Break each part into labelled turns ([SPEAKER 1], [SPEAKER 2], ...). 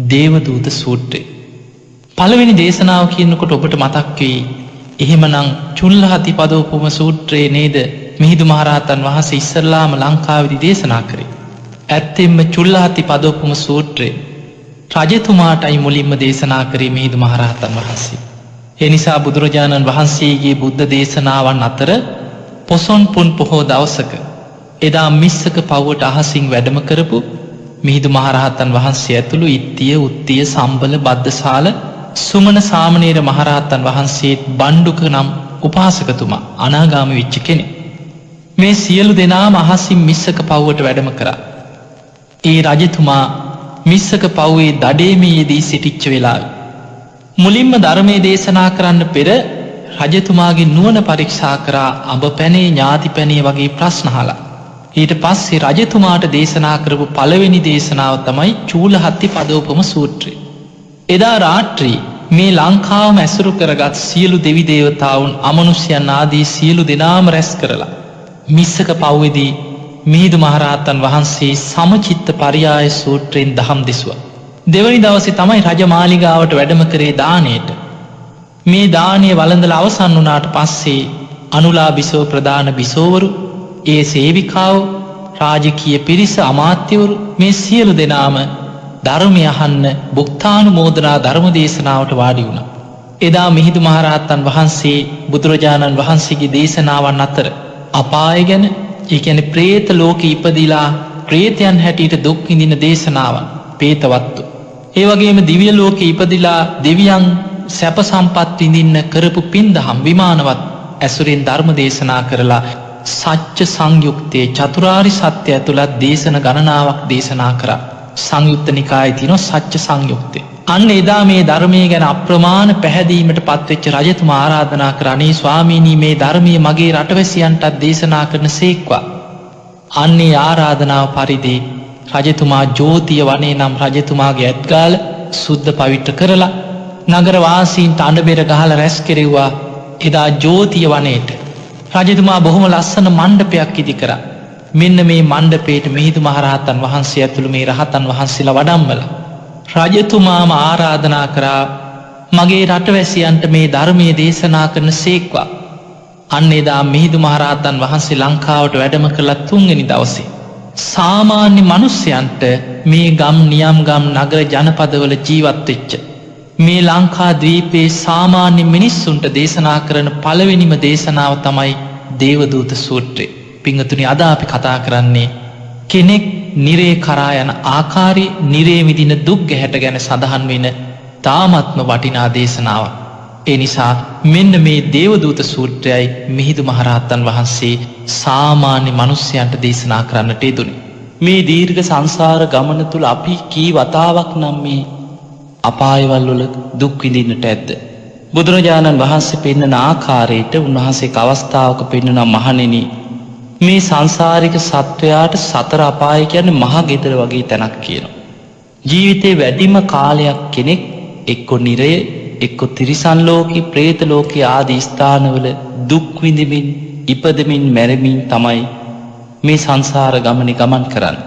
[SPEAKER 1] දේවදූත සූත්‍රය. පළවෙනි දේශනාව කියනකොට ඔබට මතක් වෙයි එහෙමනම් චුල්ලහතිපදෝපම සූත්‍රයේ නේද මිහිඳු මහරහතන් වහන්සේ ඉස්සරලාම ලංකාවේදී දේශනා කරේ. ඇත්තෙන්ම චුල්ලහතිපදෝපම සූත්‍රය රජතුමාටයි මුලින්ම දේශනා කරේ මිහිඳු මහරහතන් වහන්සේ. ඒ නිසා බුදුරජාණන් වහන්සේගේ බුද්ධ දේශනාවන් අතර පොසොන් පුන් පොහෝ දවසක එදා මිස්සක පව්වට අහසින් වැඩම කරපු මිහිඳු මහරහතන් වහන්සේ ඇතුළු ඉත්තිය උත්තිය සම්බල බද්දසාල සුමන සාමණේර මහරහතන් වහන්සේත් බණ්ඩුක නම් උපාසකතුමා අනාගාමී වෙච්ච කෙනෙක්. මේ සියලු දෙනාම අහසින් මිස්සක පව්වට වැඩම කරා. ඒ රජතුමා මිස්සක පව්වේ දඩේමේදී සිටිච්ච වෙලාවේ මුලින්ම ධර්මයේ දේශනා කරන්න පෙර රජතුමාගේ නුවණ පරීක්ෂා කරා අඹ පැනේ ඥාති පැනේ වගේ ප්‍රශ්න අහලා. ඊට පස්සේ රජතුමාට දේශනා කරපු පළවෙනි දේශනාව තමයි චූලහත්ථිපදෝපම සූත්‍රය. එදා රාත්‍රී මේ ලංකාවම ඇසුරු කරගත් සියලු දෙවි දේවතාවුන් අමනුෂ්‍යයන් ආදී සියලු දෙනාම රැස් කරලා මිස්සක පව්වේදී මිහිඳු මහරහතන් වහන්සේ සමචිත්ත පරියාය සූත්‍රයෙන් දහම් දෙසුවා. දෙවනි දවසේ තමයි රජමාලිගාවට වැඩම කරේ දානයට. මේ දානය වළඳලා අවසන් වුණාට පස්සේ අනුලා බිසව ප්‍රධාන බිසෝවරු ඒ සේවිකාව රාජකීය පිරිස අමාත්‍යවරු මේ සියලු දෙනාම ධර්මය අහන්න බුක්තානුමෝදනා ධර්ම දේශනාවට වාඩි වුණා. එදා මිහිඳු මහරහතන් වහන්සේ බුදුරජාණන් වහන්සේගේ දේශනාවන් අතර අපාය ගැන ඒ කියන්නේ പ്രേත ලෝකෙ ඉපදිලා പ്രേතයන් හැටියට දුක් විඳින දේශනාවන් പ്രേතවත්තු. ඒ වගේම දිව්‍ය ලෝකෙ ඉපදිලා දෙවියන් සැප සම්පත් විඳින්න කරපු පින්දහම් විමානවත් ඇසුරෙන් ධර්ම දේශනා කරලා සත්‍ය සංයුක්තයේ චතුරාරි සත්‍ය ඇතුළත් දේශන ගණනාවක් දේශනා කරා. සංයුත්ත නිකායේ තියෙන සත්‍ය සංයුක්තය. අන්න එදා මේ ධර්මයේ ගැන අප්‍රමාණ පැහැදීමට පත්වෙච්ච රජතුමා ආරාධනා කරන්නේ ස්වාමීනි මේ ධර්මයේ මගේ රටවැසියන්ටත් දේශනා කරන සේක්වා. අන්නේ ආරාධනාව පරිදි රජතුමා ජෝතිය වනේ නම් රජතුමාගේ ඇත්ගාල සුද්ධ පවිත්‍ර කරලා නගර වාසීන්ට අඬබෙර ගහලා රැස් කෙරෙව්වා. එදා ජෝතිය වනයේට රජතුමා බොහොම ලස්සන මණ්ඩපයක් ඉදි කරා. මෙන්න මේ මණ්ඩපයට මිහිඳු මහරහතන් වහන්සේ ඇතුළු මේ රහතන් වහන්සේලා වඩම්මලා රජතුමාම ආරාධනා කරා මගේ රටවැසියන්ට මේ ධර්මයේ දේශනා කරන සේක්වා. අන්න එදා මිහිඳු මහරහතන් වහන්සේ ලංකාවට වැඩම කළා තුන්වෙනි දවසේ. සාමාන්‍ය මිනිසයන්ට මේ ගම් නියම් ගම් නගර ජනපදවල ජීවත් වෙච්ච මේ ලංකා ද්වීපයේ සාමාන්‍ය මිනිස්සුන්ට දේශනා කරන පළවෙනිම දේශනාව තමයි දේවදූත සූත්‍රය. පිංගතුනි අද අපි කතා කරන්නේ කෙනෙක් නිරේ කරා යන ආකාරයේ නිරේ විඳින දුක් ගැහැට ගැන සඳහන් වෙන තාමත්ම වටිනා දේශනාවක්. ඒ නිසා මෙන්න මේ දේවදූත සූත්‍රයයි මිහිඳු මහරහතන් වහන්සේ සාමාන්‍ය මිනිසයන්ට දේශනා කරන්නට යෙදුනේ. මේ දීර්ඝ සංසාර ගමන තුල අපි කී වතාවක් නම් මේ අපායවල වල දුක් විඳින්නට ඇද්ද? බුදුරජාණන් වහන්සේ පෙන්වන ආකාරයට උන්වහන්සේක අවස්ථාවක පෙන්වන මහණෙනි මේ සංසාරික සත්වයාට සතර අපාය කියන්නේ මහ ගෙදර වගේ තැනක් කියනවා. ජීවිතේ වැඩිම කාලයක් කෙනෙක් එක්ක නිරය එක්ක තිරිසන් ලෝකේ പ്രേත ලෝකේ ආදී ස්ථානවල දුක් විඳිමින් ඉපදෙමින් මැරෙමින් තමයි මේ සංසාර ගමනේ ගමන් කරන්නේ.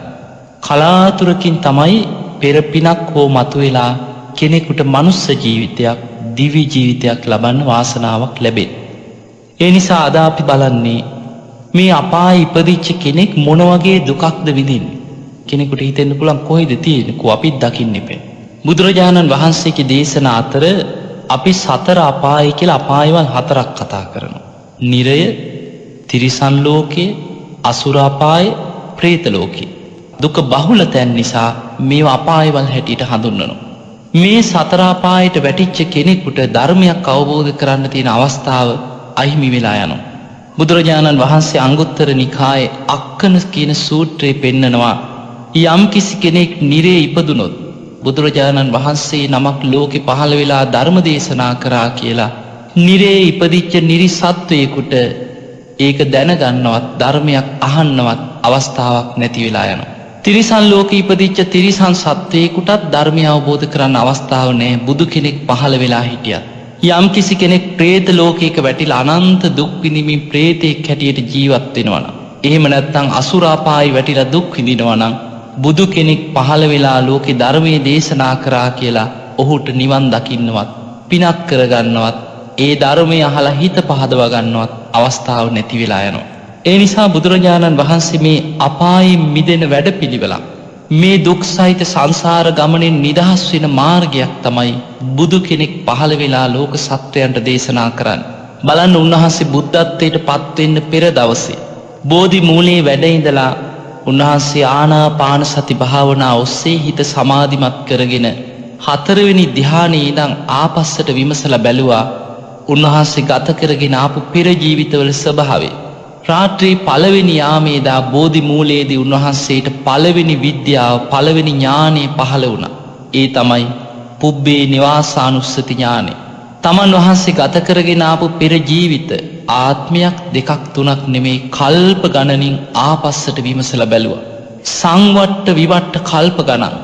[SPEAKER 1] කලාතුරකින් තමයි පෙර පිනක් හෝ මතුවෙලා කෙනෙකුට මනුස්ස ජීවිතයක් දිවි ජීවිතයක් ලබන්න වාසනාවක් ලැබෙන්නේ. ඒ නිසා අද අපි බලන්නේ මේ අපායේ ඉපදිච්ච කෙනෙක් මොන වගේ දුකක්ද විඳින්නේ. කෙනෙකුට හිතෙන්න පුළුවන් කොහෙද තියෙන්නේ කො අපිත් දකින්න ඉපේ. බුදුරජාණන් වහන්සේගේ දේශනා අතර අපි සතර අපාය කියලා අපායවල් හතරක් කතා කරනවා. නිරය, තිරිසන් ලෝකයේ, අසුර අපාය, പ്രേත ලෝකේ. දුක බහුල තැන් නිසා මේවා අපායවල් හැටියට හඳුන්වනවා. මේ සතර අපායට වැටිච්ච කෙනෙකුට ධර්මයක් අවබෝධ කරන්න තියෙන අවස්ථාව අහිමි වෙලා යනවා. බුදුරජාණන් වහන්සේ අංගුත්තර නිකායේ අක්කන කියන සූත්‍රයේ පෙන්නනවා යම් කිසි කෙනෙක් නිරේ ඉපදුනොත් බුදුරජාණන් වහන්සේ නමක් ලෝකෙ පහළ වෙලා ධර්ම දේශනා කරා කියලා නිරේ ඉපදිච්ච නිරිසත්වයෙකුට ඒක දැනගන්නවත් ධර්මයක් අහන්නවත් අවස්ථාවක් නැති වෙලා යනවා. තිරිසන් ලෝකෙ ඉපදිච්ච තිරිසන් සත්වයෙකුටත් ධර්මය අවබෝධ කරන්න අවස්ථාව නැහැ බුදු කෙනෙක් පහළ වෙලා හිටියත්. යම් කිසි කෙනෙක් പ്രേත ලෝකයක වැටිලා අනන්ත දුක් විඳිමින් പ്രേතෙක් හැටියට ජීවත් වෙනවා නම් එහෙම නැත්නම් අසුර අපායේ වැටිලා දුක් විඳිනවා නම් බුදු කෙනෙක් පහළ වෙලා ලෝකෙ ධර්මයේ දේශනා කරා කියලා ඔහුට නිවන් දකින්නවත් පිනක් කරගන්නවත් ඒ ධර්මය අහලා හිත පහදව ගන්නවත් අවස්ථාව නැති වෙලා යනවා. ඒ නිසා බුදුරජාණන් වහන්සේ මේ අපායෙන් මිදෙන වැඩපිළිවෙලක් මේ දුක් සහිත සංසාර ගමනෙන් නිදහස් වෙන මාර්ගයක් තමයි බුදු කෙනෙක් පහළ වෙලා ලෝක සත්වයන්ට දේශනා කරන්නේ. බලන්න උන්වහන්සේ බුද්ධත්වයට පත් වෙන්න පෙර දවසේ බෝධි මූලයේ වැඩ ඉඳලා උන්වහන්සේ ආනාපාන සති භාවනා ඔස්සේ හිත සමාධිමත් කරගෙන හතරවෙනි ධ්‍යානයේ ඉඳන් ආපස්සට විමසලා බැලුවා උන්වහන්සේ ගත කරගෙන ආපු පෙර ජීවිතවල ස්වභාවය. රාත්‍රී පළවෙනි යාමේදා බෝධි මූලයේදී උන්වහන්සේට පළවෙනි විද්‍යාව පළවෙනි ඥානය පහළ වුණා. ඒ තමයි පුබ්බේ නිවාසානුස්සති ඥානය. තමන් වහන්සේ ගත කරගෙන ආපු පෙර ජීවිත ආත්මයක් දෙකක් තුනක් නෙමෙයි කල්ප ගණනින් ආපස්සට විමසලා බැලුවා. සංවට්ට විවට්ට කල්ප ගණන්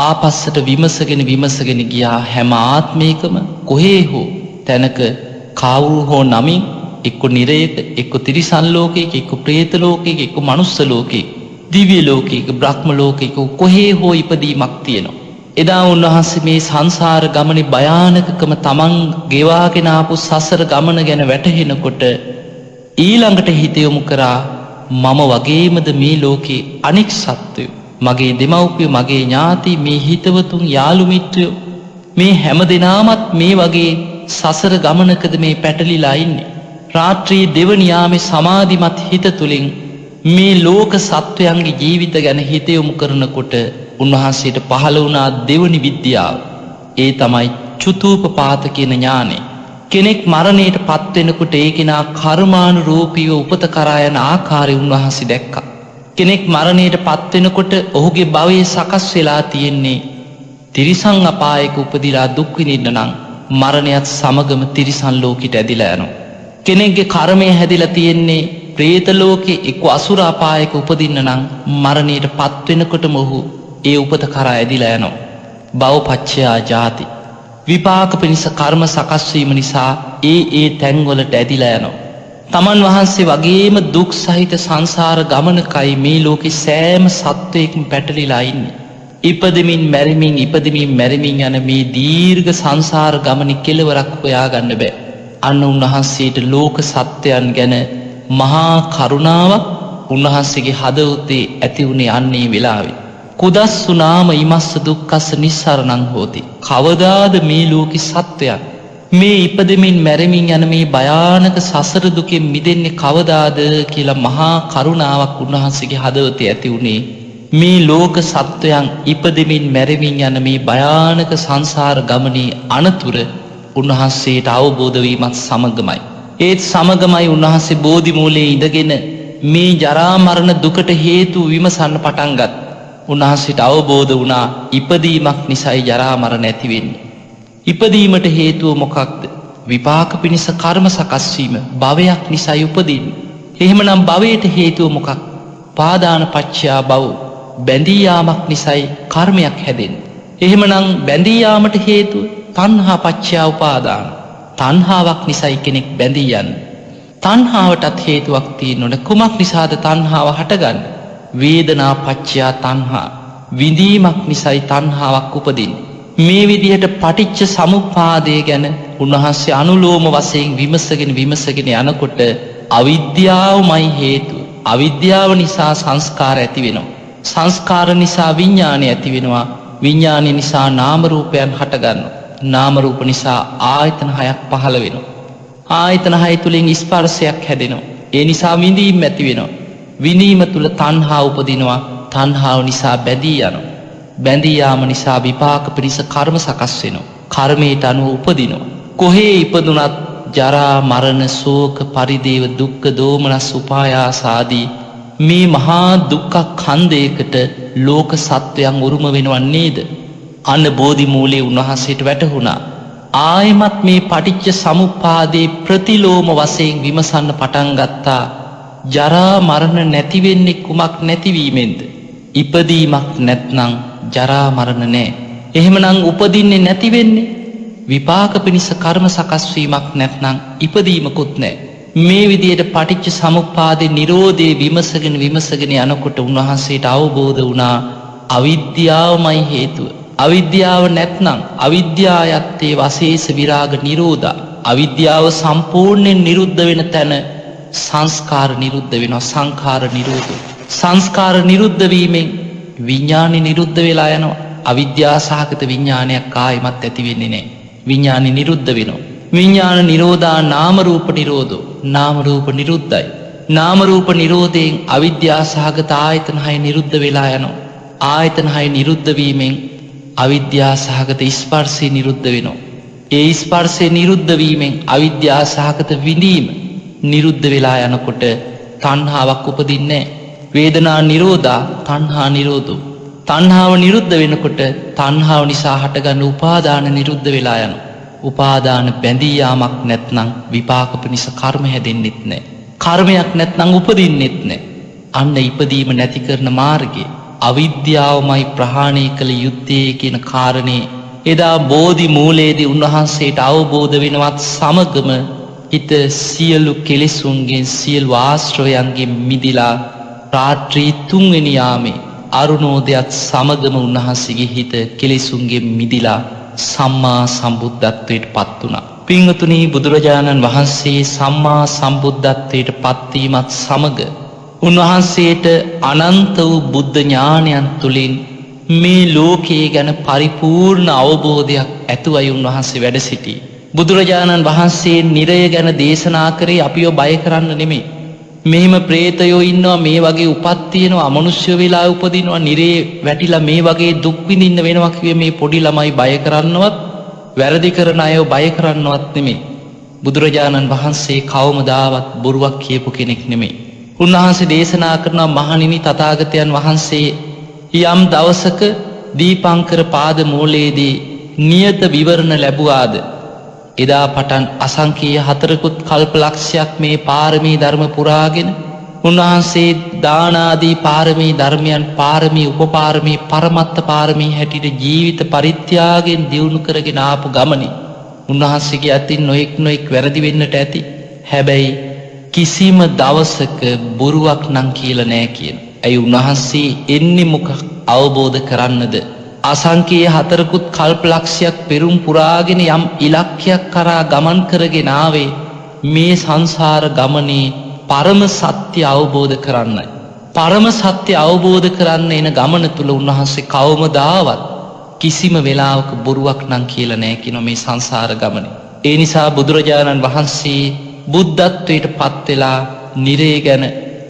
[SPEAKER 1] ආපස්සට විමසගෙන ගියා. හැම ආත්මයකම කොහේ හෝ තැනක කවුරු හෝ නමින් එක්ක නිරයක එක්ක තිරිසන් ලෝකයක එක්ක ප්‍රේත ලෝකයක එක්ක මනුස්ස ලෝකයක දිව්‍ය ලෝකයක බ්‍රහ්ම ලෝකයක කොහේ හෝ ඉපදීමක් තියෙනවා. එදා උන්වහන්සේ මේ සංසාර ගමනේ භයානකකම තමන් ගෙවාගෙන ආපු සසර ගමන ගැන වැටහෙනකොට ඊළඟට හිත යොමු කරා මම වගේමද මේ ලෝකේ අනෙක් සත්වයෝ මගේ දෙමව්පියෝ මගේ ඥාති මේ හිතවතුන් යාළු මිත්‍රයෝ මේ හැම දෙනාමත් මේ වගේ සසර ගමනකද මේ පැටලිලා ඉන්නේ. රාත්‍රී දෙවනි යාමේ සමාධිමත් හිත තුලින් මේ ලෝක සත්වයන්ගේ ජීවිත ගැන හිත යොමු කරනකොට උන්වහන්සේට පහළ වුණා දෙවනි විද්‍යාව. ඒ තමයි චුතූපපාත කියන ඥානෙ. කෙනෙක් මරණයට පත් වෙනකොට ඒ කෙනා කර්මානුරූපීව උපත කරා යන ආකාරය උන්වහන්සේ දැක්කා. කෙනෙක් මරණයට පත් වෙනකොට ඔහුගේ භවයේ සකස් වෙලා තියෙන්නේ තිරිසන් අපායක උපදිලා දුක් විඳින්න නම් මරණයත් සමගම තිරිසන් ලෝකෙට ඇදිලා යනවා. කෙනෙක්ගේ කර්මය හැදිලා තියෙන්නේ ප්‍රේත ලෝකේ එක්ක අසුර අපායක උපදින්න නම් මරණයට පත් වෙනකොටම ඔහු ඒ උපත කරා ඇදිලා යනවා. භවපච්චයා ජාති. විපාක පිණිස කර්ම සකස් වීම නිසා ඒ තැන්වලට ඇදිලා යනවා. තමන් වහන්සේ වගේම දුක් සහිත සංසාර ගමනකයි මේ ලෝකේ සෑම සත්වයකම පැටලිලා ඉන්නේ. ඉපදෙමින් මැරෙමින් යන මේ දීර්ඝ සංසාර ගමනේ කෙලවරක් හොයාගන්න බෑ. අන්න උන්වහන්සේට ලෝක සත්‍යයන් ගැන මහා කරුණාවක් උන්වහන්සේගේ හදවතේ ඇති වුණේ අන්නේ වෙලාවේ. කුදස්සු නාම ඉමස්ස දුක්ඛස්ස නිස්සරණං හෝති. කවදාද මේ ලෝකේ සත්‍යයන් මේ ඉපදෙමින් මැරෙමින් යන මේ භයානක සසර දුකෙන් මිදෙන්නේ කවදාද කියලා මහා කරුණාවක් උන්වහන්සේගේ හදවතේ ඇති වුණේ මේ ලෝක සත්වයන් ඉපදෙමින් මැරෙමින් යන මේ භයානක සංසාර ගමනේ අනතුර උන්වහන්සේට අවබෝධ වීමත් සමගමයි. ඒත් සමගමයි උන්වහන්සේ බෝධි මූලයේ ඉඳගෙන මේ ජරා මරණ දුකට හේතු විමසන්න පටන් ගත්තා. උන්වහන්සේට අවබෝධ වුණා ඉපදීමක් නිසායි ජරා මරණ ඇති වෙන්නේ. ඉපදීමට හේතුව මොකක්ද? විපාක පිණිස කර්ම සකස් වීම. භවයක් නිසායි උපදින්නේ. එහෙමනම් භවයට හේතුව මොකක්? පාදාන පච්චයා භව. බැඳී යාමක් නිසායි කර්මයක් හැදෙන්නේ. එහෙමනම් බැඳී යාමට හේතුව තණ්හා පච්චයා උපාදාන. තණ්හාවක් නිසායි කෙනෙක් බැඳී යන්නේ. තණ්හාවටත් හේතුවක් තියෙනවනේ. කුමක් නිසාද තණ්හාව හටගන්නේ? වේදනා පච්චයා තණ්හා. විඳීමක් නිසායි තණ්හාවක් උපදින්නේ. මේ විදිහට පටිච්ච සමුප්පාදය ගැන උන්වහන්සේ අනුලෝම වශයෙන් විමසගෙන යනකොට අවිද්‍යාවමයි හේතුව. අවිද්‍යාව නිසා සංස්කාර ඇති වෙනවා. සංස්කාර නිසා විඥානය ඇති වෙනවා. විඥානය නිසා නාම රූපයන් හටගන්නවා. නාම රූප නිසා ආයතන හයක් පහළ වෙනවා. ආයතන හය තුලින් ස්පර්ශයක් හැදෙනවා. ඒ නිසා විඳීම ඇති වෙනවා. විඳීම තුල තණ්හා උපදිනවා. තණ්හාව නිසා බැඳී යනවා. බැඳී යාම නිසා විපාක පිණිස කර්ම සකස් වෙනවා. කර්මයට අනුව උපදිනවා. කොහේ ඉපදුනත් ජරා මරණ ශෝක පරිදේව දුක්ඛ දෝමනස් උපායාස ආදී මේ මහා දුක්ඛ ඛණ්ඩයකට ලෝක සත්වයන් උරුම වෙනව නේද? අන්න බෝධි මූලයේ උන්වහන්සේට වැටහුණා. ආයමත් මේ පටිච්ච සමුප්පාදේ ප්‍රතිලෝම වශයෙන් විමසන්න පටන් ගත්තා. ජරා මරණ නැති වෙන්නේ කුමක් නැතිවීමෙන්ද? ඉපදීමක් නැත්නම් ජරා මරණ නැහැ. එහෙමනම් උපදින්නේ නැති වෙන්නේ විපාක පිණිස කර්ම සකස් වීමක් නැත්නම් ඉපදීමකුත් නැහැ. මේ විදියට පටිච්ච සමුප්පාදේ නිරෝධයේ විමසගෙන යනකොට උන්වහන්සේට අවබෝධ වුණා අවිද්‍යාවමයි හේතුව. අවිද්‍යාව නැත්නම් අවිද්‍යායත්තේ වශේෂ විරාග නිරෝධා. අවිද්‍යාව සම්පූර්ණයෙන් නිරුද්ධ වෙන තැන සංස්කාර නිරුද්ධ වෙනවා. සංඛාර නිරෝධෝ. සංස්කාර නිරුද්ධ වීමෙන් විඥානෙ නිරුද්ධ වෙලා යනවා. අවිද්‍යා සහගත විඥානයක් ආයිමත් ඇති වෙන්නේ නැහැ. විඥානෙ නිරුද්ධ වෙනවා. විඥාන නිරෝධා නාම රූප නිරෝධෝ. නාම රූප නිරුද්ධයි. නාම රූප නිරෝධයෙන් අවිද්‍යා සහගත ආයතන හය නිරුද්ධ වෙලා යනවා. ආයතන හය නිරුද්ධ වීමෙන් අවිද්‍යා සහගත ස්පර්ශය නිරුද්ධ වෙනවා. ඒ ස්පර්ශය නිරුද්ධ වීමෙන් අවිද්‍යා සහගත විඳීම නිරුද්ධ වෙලා යනකොට තණ්හාවක් උපදින්නේ නැහැ. වේදනා නිරෝධා තණ්හා නිරෝධෝ. තණ්හාව නිරුද්ධ වෙනකොට තණ්හාව නිසා හටගන්න උපාදාන නිරුද්ධ වෙලා යනවා. උපාදාන බැඳී යාමක් නැත්නම් විපාක පිණිස කර්ම හැදෙන්නෙත් නැහැ. කර්මයක් නැත්නම් උපදින්නෙත් නැහැ. අන්න ඉපදීම නැති කරන මාර්ගය අවිද්‍යාවමයි ප්‍රහාණය කළ යුත්තේ කියන කාරණේ එදා බෝධි මූලයේදී උන්වහන්සේට අවබෝධ වෙනවත් සමගම හිත සියලු කෙලෙසුන්ගෙන් සියලු ආශ්‍රවයන්ගෙන් මිදිලා රාත්‍රී 3 වෙනි යාමේ අරුණෝදයත් සමගම උන්වහන්සේගේ හිත කෙලෙසුන්ගෙන් මිදිලා සම්මා සම්බුද්ධත්වයට පත් වුණා. පින්වතුනි, බුදුරජාණන් වහන්සේ සම්මා සම්බුද්ධත්වයට පත්වීමත් සමග උන්වහන්සේට අනන්ත වූ බුද්ධ ඥානයන් තුළින් මේ ලෝකයේ ගැන පරිපූර්ණ අවබෝධයක් ඇතුවයි උන්වහන්සේ වැඩ සිටි. බුදුරජාණන් වහන්සේ නිරය ගැන දේශනා කරේ අපිව බය කරන්න නෙමෙයි. මෙහෙම ප්‍රේතයෝ ඉන්නවා, මේ වගේ උපත් තියෙනවා, අමනුෂ්‍ය වෙලා උපදිනවා, නිරේ වැටිලා මේ වගේ දුක් විඳින්න වෙනවා කිව්වේ මේ පොඩි ළමයි බය කරන්නවත් වැරදි කරන අයව බය කරන්නවත් නෙමෙයි. බුදුරජාණන් වහන්සේ කවමදාවත් බොරුවක් කියපු කෙනෙක් නෙමෙයි. උන්වහන්සේ දේශනා කරනවා, මහණෙනි, තථාගතයන් වහන්සේ යම් දවසක දීපංකර පාද මූලයේදී නියත විවරණ ලැබුවාද එදා පටන් අසංකීය 4කුත් කල්පලක්ෂයක් මේ පාරමී ධර්ම පුරාගෙන උන්වහන්සේ දානාදී පාරමී ධර්මයන් පාරමී උපපාරමී පරමත්ත පාරමී හැටියට ජීවිත පරිත්‍යාගයෙන් දියුණු කරගෙන ආපු ගමනේ උන්වහන්සේගේ අතින් නොඑක් වැරදි වෙන්නට ඇති. හැබැයි කිසිම දවසක බොරුවක් නම් කියලා නෑ කියන. ඇයි උන්වහන්සේ එන්නේ මොකක් අවබෝධ කරන්නද? අසංකීය 4කුත් කල්පලක්ෂයක් පෙරුම් පුරාගෙන යම් ඉලක්කයක් කරා ගමන් කරගෙන ආවේ මේ සංසාර ගමනේ පරම සත්‍ය අවබෝධ කරන්නයි. පරම සත්‍ය අවබෝධ කරන්න එන ගමන තුල උන්වහන්සේ කවමදාවත් කිසිම වෙලාවක බොරුවක් නම් කියලා නෑ කියන මේ සංසාර ගමනේ. ඒ නිසා බුදුරජාණන් වහන්සේ බුද්ධත්වයට පත් වෙලා නිරේ ගැන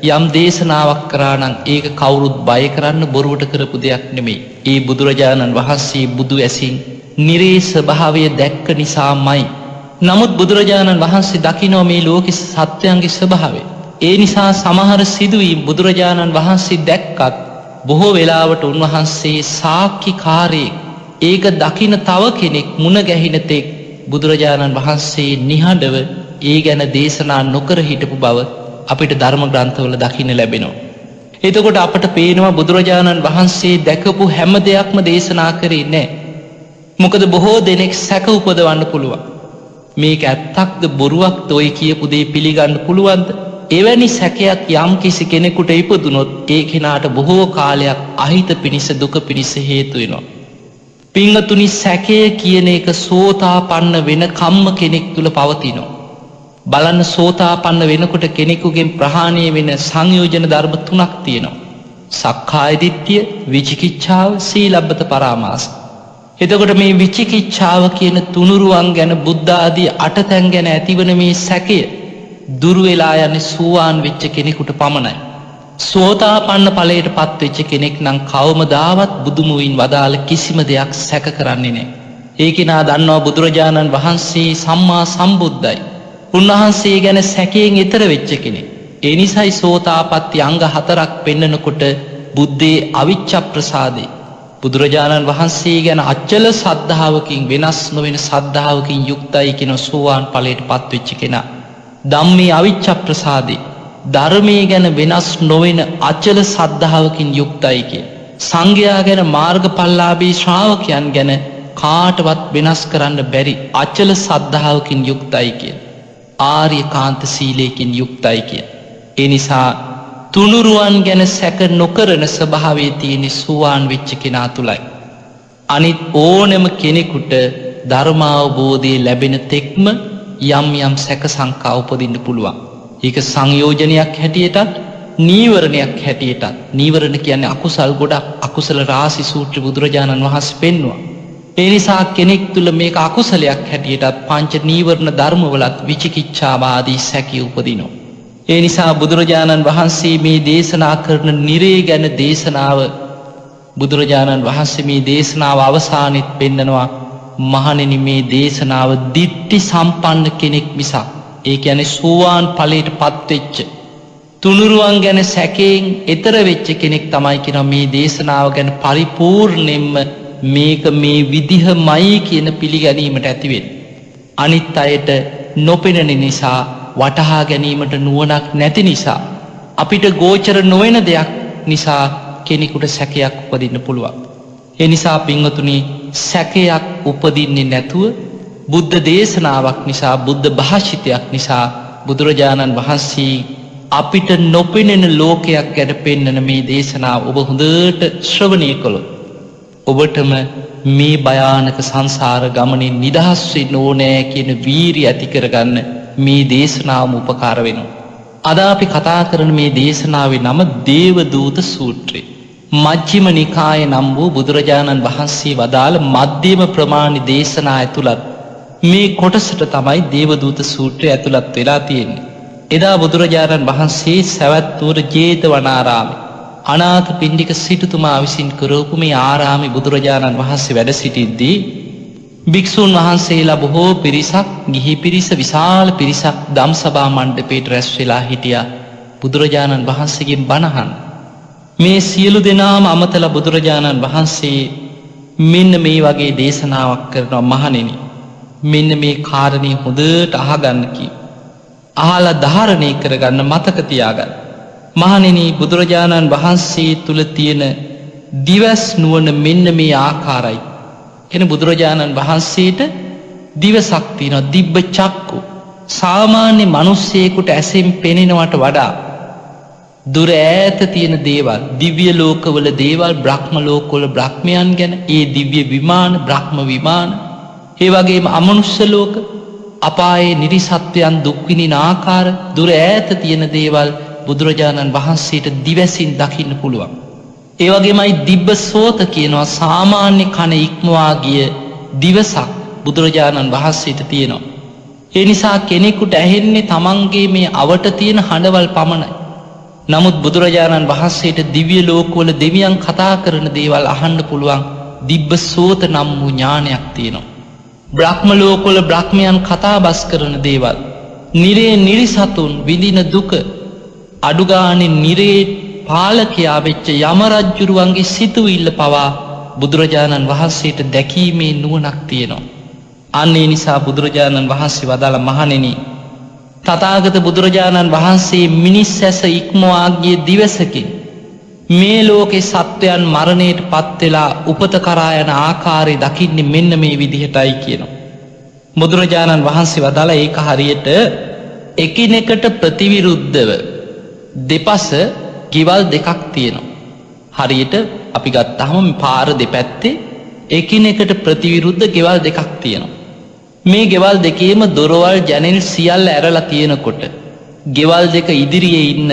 [SPEAKER 1] යම් දේශනාවක් කරා නම් ඒක කවුරුත් බය කරන්න බොරුවට කරපු දෙයක් නෙමෙයි. ඒ බුදුරජාණන් වහන්සේ බුදු ඇසින් නිරේ ස්වභාවය දැක්ක නිසාමයි. නමුත් බුදුරජාණන් වහන්සේ දකිනවා මේ ලෝකේ සත්‍යයන්ගේ ස්වභාවය. ඒ නිසා සමහර සිදුවීම් බුදුරජාණන් වහන්සේ දැක්කත් බොහෝ වෙලාවට උන්වහන්සේ සාක්ෂිකාරයෙක්, ඒක දකින තව කෙනෙක් මුණ ගැහින තෙක් බුදුරජාණන් වහන්සේ නිහඬව ඒ ගැන දේශනා නොකර හිටපු බව අපිට ධර්ම ග්‍රන්ථවල දකින්න ලැබෙනවා. එතකොට අපට පේනවා බුදුරජාණන් වහන්සේ දැකපු හැම දෙයක්ම දේශනා කරේ නැහැ. මොකද බොහෝ දෙනෙක් සැක උපදවන්න පුළුවන්. මේක ඇත්තක්ද බොරුවක්ද ඔය කියපු දේ පිළිගන්න පුළුවන්ද? එවැනි සැකයක් යම් කිසි කෙනෙකුට ඉපදුනොත් ඒ කෙනාට බොහෝ කාලයක් අහිත පිණිස දුක පිණිස හේතු වෙනවා. පින්වතුනි, සැකය කියන එක සෝතාපන්න වෙන කම්ම කෙනෙක් තුල පවතිනවා. බලන්න, සෝතාපන්න වෙනකොට කෙනෙකුගෙන් ප්‍රහාණය වෙන සංයෝජන ධර්ම 3ක් තියෙනවා. සක්කාය දිට්ඨිය, විචිකිච්ඡාව, සීලබ්බත පරාමාස. එතකොට මේ විචිකිච්ඡාව කියන තුනුරුවන් ගැන බුද්ධ ආදී 8 තැන් ගැන ඇතිවන මේ සැකය දුරු වෙලා යන්නේ සෝවාන් වෙච්ච කෙනෙකුට පමණයි. සෝතාපන්න ඵලයට පත් වෙච්ච කෙනෙක් නම් කවමදාවත් බුදුමුවින් වදාළ කිසිම දෙයක් සැක කරන්නේ නැහැ. ඒකේ නා දන්නවා බුදුරජාණන් වහන්සේ සම්මා සම්බුද්ධයි. උන්වහන්සේ ගැන සැකයෙන් ඈතර වෙච්ච කෙනෙක්. ඒ නිසායි සෝතාපට්ටි අංග 4ක් පෙන්නකොට බුද්ධේ අවිච්ඡප්‍රසාදේ බුදුරජාණන් වහන්සේ ගැන අචල සද්ධාවකින්, වෙනස් නොවන සද්ධාවකින් යුක්තයි කියන සෝවාන් ඵලයට පත් වෙච්ච කෙනා. ධම්මේ අවිච්ඡප්‍රසාදේ ධර්මයේ ගැන වෙනස් නොවන අචල සද්ධාවකින් යුක්තයි කිය. සංඝයා ගැන මාර්ගඵලලාභී ශ්‍රාවකයන් ගැන කාටවත් වෙනස් කරන්න බැරි අචල සද්ධාවකින් යුක්තයි කිය. ආර්යකාන්ත සීලයෙන් යුක්තයි කිය. ඒ නිසා තුනුරුවන් ගැන සැක නොකරන ස්වභාවය තියෙන සෝවාන් වෙච්ච කෙනා තුලයි. අනිත් ඕනෑම කෙනෙකුට ධර්මාවබෝධය ලැබෙන තෙක්ම යම් යම් සැක සංකා උපදින්න පුළුවන්. ඒක සංයෝජනයක් හැටියටත් නීවරණයක් හැටියටත්. නීවරණ කියන්නේ අකුසල් ගොඩක්, අකුසල රාශි සූත්‍ර බුදුරජාණන් වහන්සේ පෙන්වුවා. ඒ නිසා කෙනෙක් තුල මේක අකුසලයක් හැටියටත් පංච නීවරණ ධර්මවලත් විචිකිච්ඡාව ආදී සැකී උපදිනවා. ඒ නිසා බුදුරජාණන් වහන්සේ මේ දේශනා කරන නිරේ ගැන දේශනාව බුදුරජාණන් වහන්සේ මේ දේශනාව අවසානෙත් පෙන්නනවා මහණෙනි මේ දේශනාව දිට්ඨි සම්පන්න කෙනෙක් මිසක් ඒ කියන්නේ සෝවාන් ඵලයට පත්වෙච්ච තුනුරුවන් ගැන සැකයෙන් එතර වෙච්ච කෙනෙක් තමයි කියනවා මේ දේශනාව ගැන පරිපූර්ණයෙන්ම මේක මේ විදිහමයි කියන පිළිගැනීමට ඇති වෙන්නේ. අනිත් අයට නොපෙනෙන නිසා වටහා ගැනීමට නුවණක් නැති නිසා අපිට ගෝචර නොවන දෙයක් නිසා කෙනෙකුට සැකයක් උපදින්න පුළුවන්. ඒ නිසා පින්වතුනි සැකයක් උපදින්නේ නැතුව බුද්ධ දේශනාවක් නිසා බුද්ධ භාෂිතයක් නිසා බුදුරජාණන් වහන්සේ අපිට නොපෙනෙන ලෝකයක් ගැන පෙන්වන මේ දේශනාව ඔබ හොඳට ශ්‍රවණය කළොත් ඔබටම මේ භයානක සංසාර ගමනින් නිදහස් වෙන්න ඕනෑ කියන වීරිය ඇති කරගන්න මේ දේශනාවම උපකාර වෙනවා. අද අපි කතා කරන මේ දේශනාවේ නම දේවදූත සූත්‍රය. මජ්ක්‍ධිම නිකායේ නම් වූ බුදුරජාණන් වහන්සේ වදාළ මධ්‍යම ප්‍රමාණ දේශනා ඇතුළත් මේ කොටසට තමයි දේවදූත සූත්‍රය ඇතුළත් වෙලා තියෙන්නේ. එදා බුදුරජාණන් වහන්සේ සවැත් නුවර ජේතවනාරාමේ අනාථපිණ්ඩික සිටුතුමා විසින් කරවපු මේ ආරාමේ බුදුරජාණන් වහන්සේ වැඩ සිටිද්දී භික්ෂුන් වහන්සේලා බොහෝ පිරිසක් ගිහි පිරිස විශාල පිරිසක් ධම්සභා මණ්ඩපයට රැස් වෙලා හිටියා බුදුරජාණන් වහන්සේගෙන් බණ අහන්න. මේ සියලු දෙනාම අමතලා බුදුරජාණන් වහන්සේ මෙන්න මේ වගේ දේශනාවක් කරනවා මහණෙනි. මෙන්න මේ කාරණේ හොඳට අහගන්න කි. අහලා ධාරණය කරගන්න මතක තියාගන්න. මහණෙනි බුදුරජාණන් වහන්සේ තුල තියෙන දිවස් නුවණ මෙන්න මේ ආකාරයි. එන බුදුරජාණන් වහන්සේට දිවසක් තියෙනවා දිබ්බ චක්කු. සාමාන්‍ය මිනිස්සෙකුට ඇසෙන් පෙනෙනවට වඩා දුර ඈත තියෙන දේවල් දිව්‍ය ලෝකවල දේවල් බ්‍රහ්ම ලෝකවල බ්‍රහ්මයන් ගැන ඒ දිව්‍ය විමාන බ්‍රහ්ම විමාන ඒ වගේම අමනුෂ්‍ය ලෝක අපායේ නිරිසත්වයන් දුක් විඳින ආකාර දුර ඈත තියෙන දේවල් බුදුරජාණන් වහන්සේට දිවසින් දකින්න පුළුවන්. ඒ වගේමයි දිබ්බ සෝත කියනවා සාමාන්‍ය කන ඉක්මවා ගිය දිවසක් බුදුරජාණන් වහන්සේට තියෙනවා. ඒ නිසා කෙනෙකුට ඇහෙන්නේ තමන්ගේ මේ අවට තියෙන හඬවල් පමණයි. නමුත් බුදුරජාණන් වහන්සේට දිව්‍ය ලෝකවල දෙවියන් කතා කරන දේවල් අහන්න පුළුවන් දිබ්බ සෝත නම් වූ ඥානයක් තියෙනවා. බ්‍රහ්ම ලෝකවල බ්‍රහ්මයන් කතා බස් කරන දේවල් නිරේ නිරිසතුන් විඳින දුක අඩුගානේ නිරේ පාලකයා වෙච්ච යම රජුරුවන්ගේ සිතුවිල්ල පවා බුදුරජාණන් වහන්සේට දැකීමේ නුවණක් තියෙනවා. අන්න ඒ නිසා බුදුරජාණන් වහන්සේ වදාළ මහණෙනි තථාගත බුදුරජාණන් වහන්සේ මිනිස් ඇස ඉක්මවා ගිය දිවසකින් මේ ලෝකේ සත්වයන් මරණයට පත් වෙලා උපත කරා යන ආකාරය දකින්නේ මෙන්න මේ විදිහටයි කියනවා. බුදුරජාණන් වහන්සේ වදාළ ඒක හරියට එකිනෙකට ප්‍රතිවිරුද්ධව දෙපස ගෙවල් දෙකක් තියෙනවා. හරියට අපි ගත්තාම පාර දෙපැත්තේ එකිනෙකට ප්‍රතිවිරුද්ධ ගෙවල් දෙකක් තියෙනවා. මේ ගෙවල් දෙකේම දොරවල් ජනෙල් සියල්ල ඇරලා තියෙනකොට ගෙවල් දෙක ඉදිරියේ ඉන්න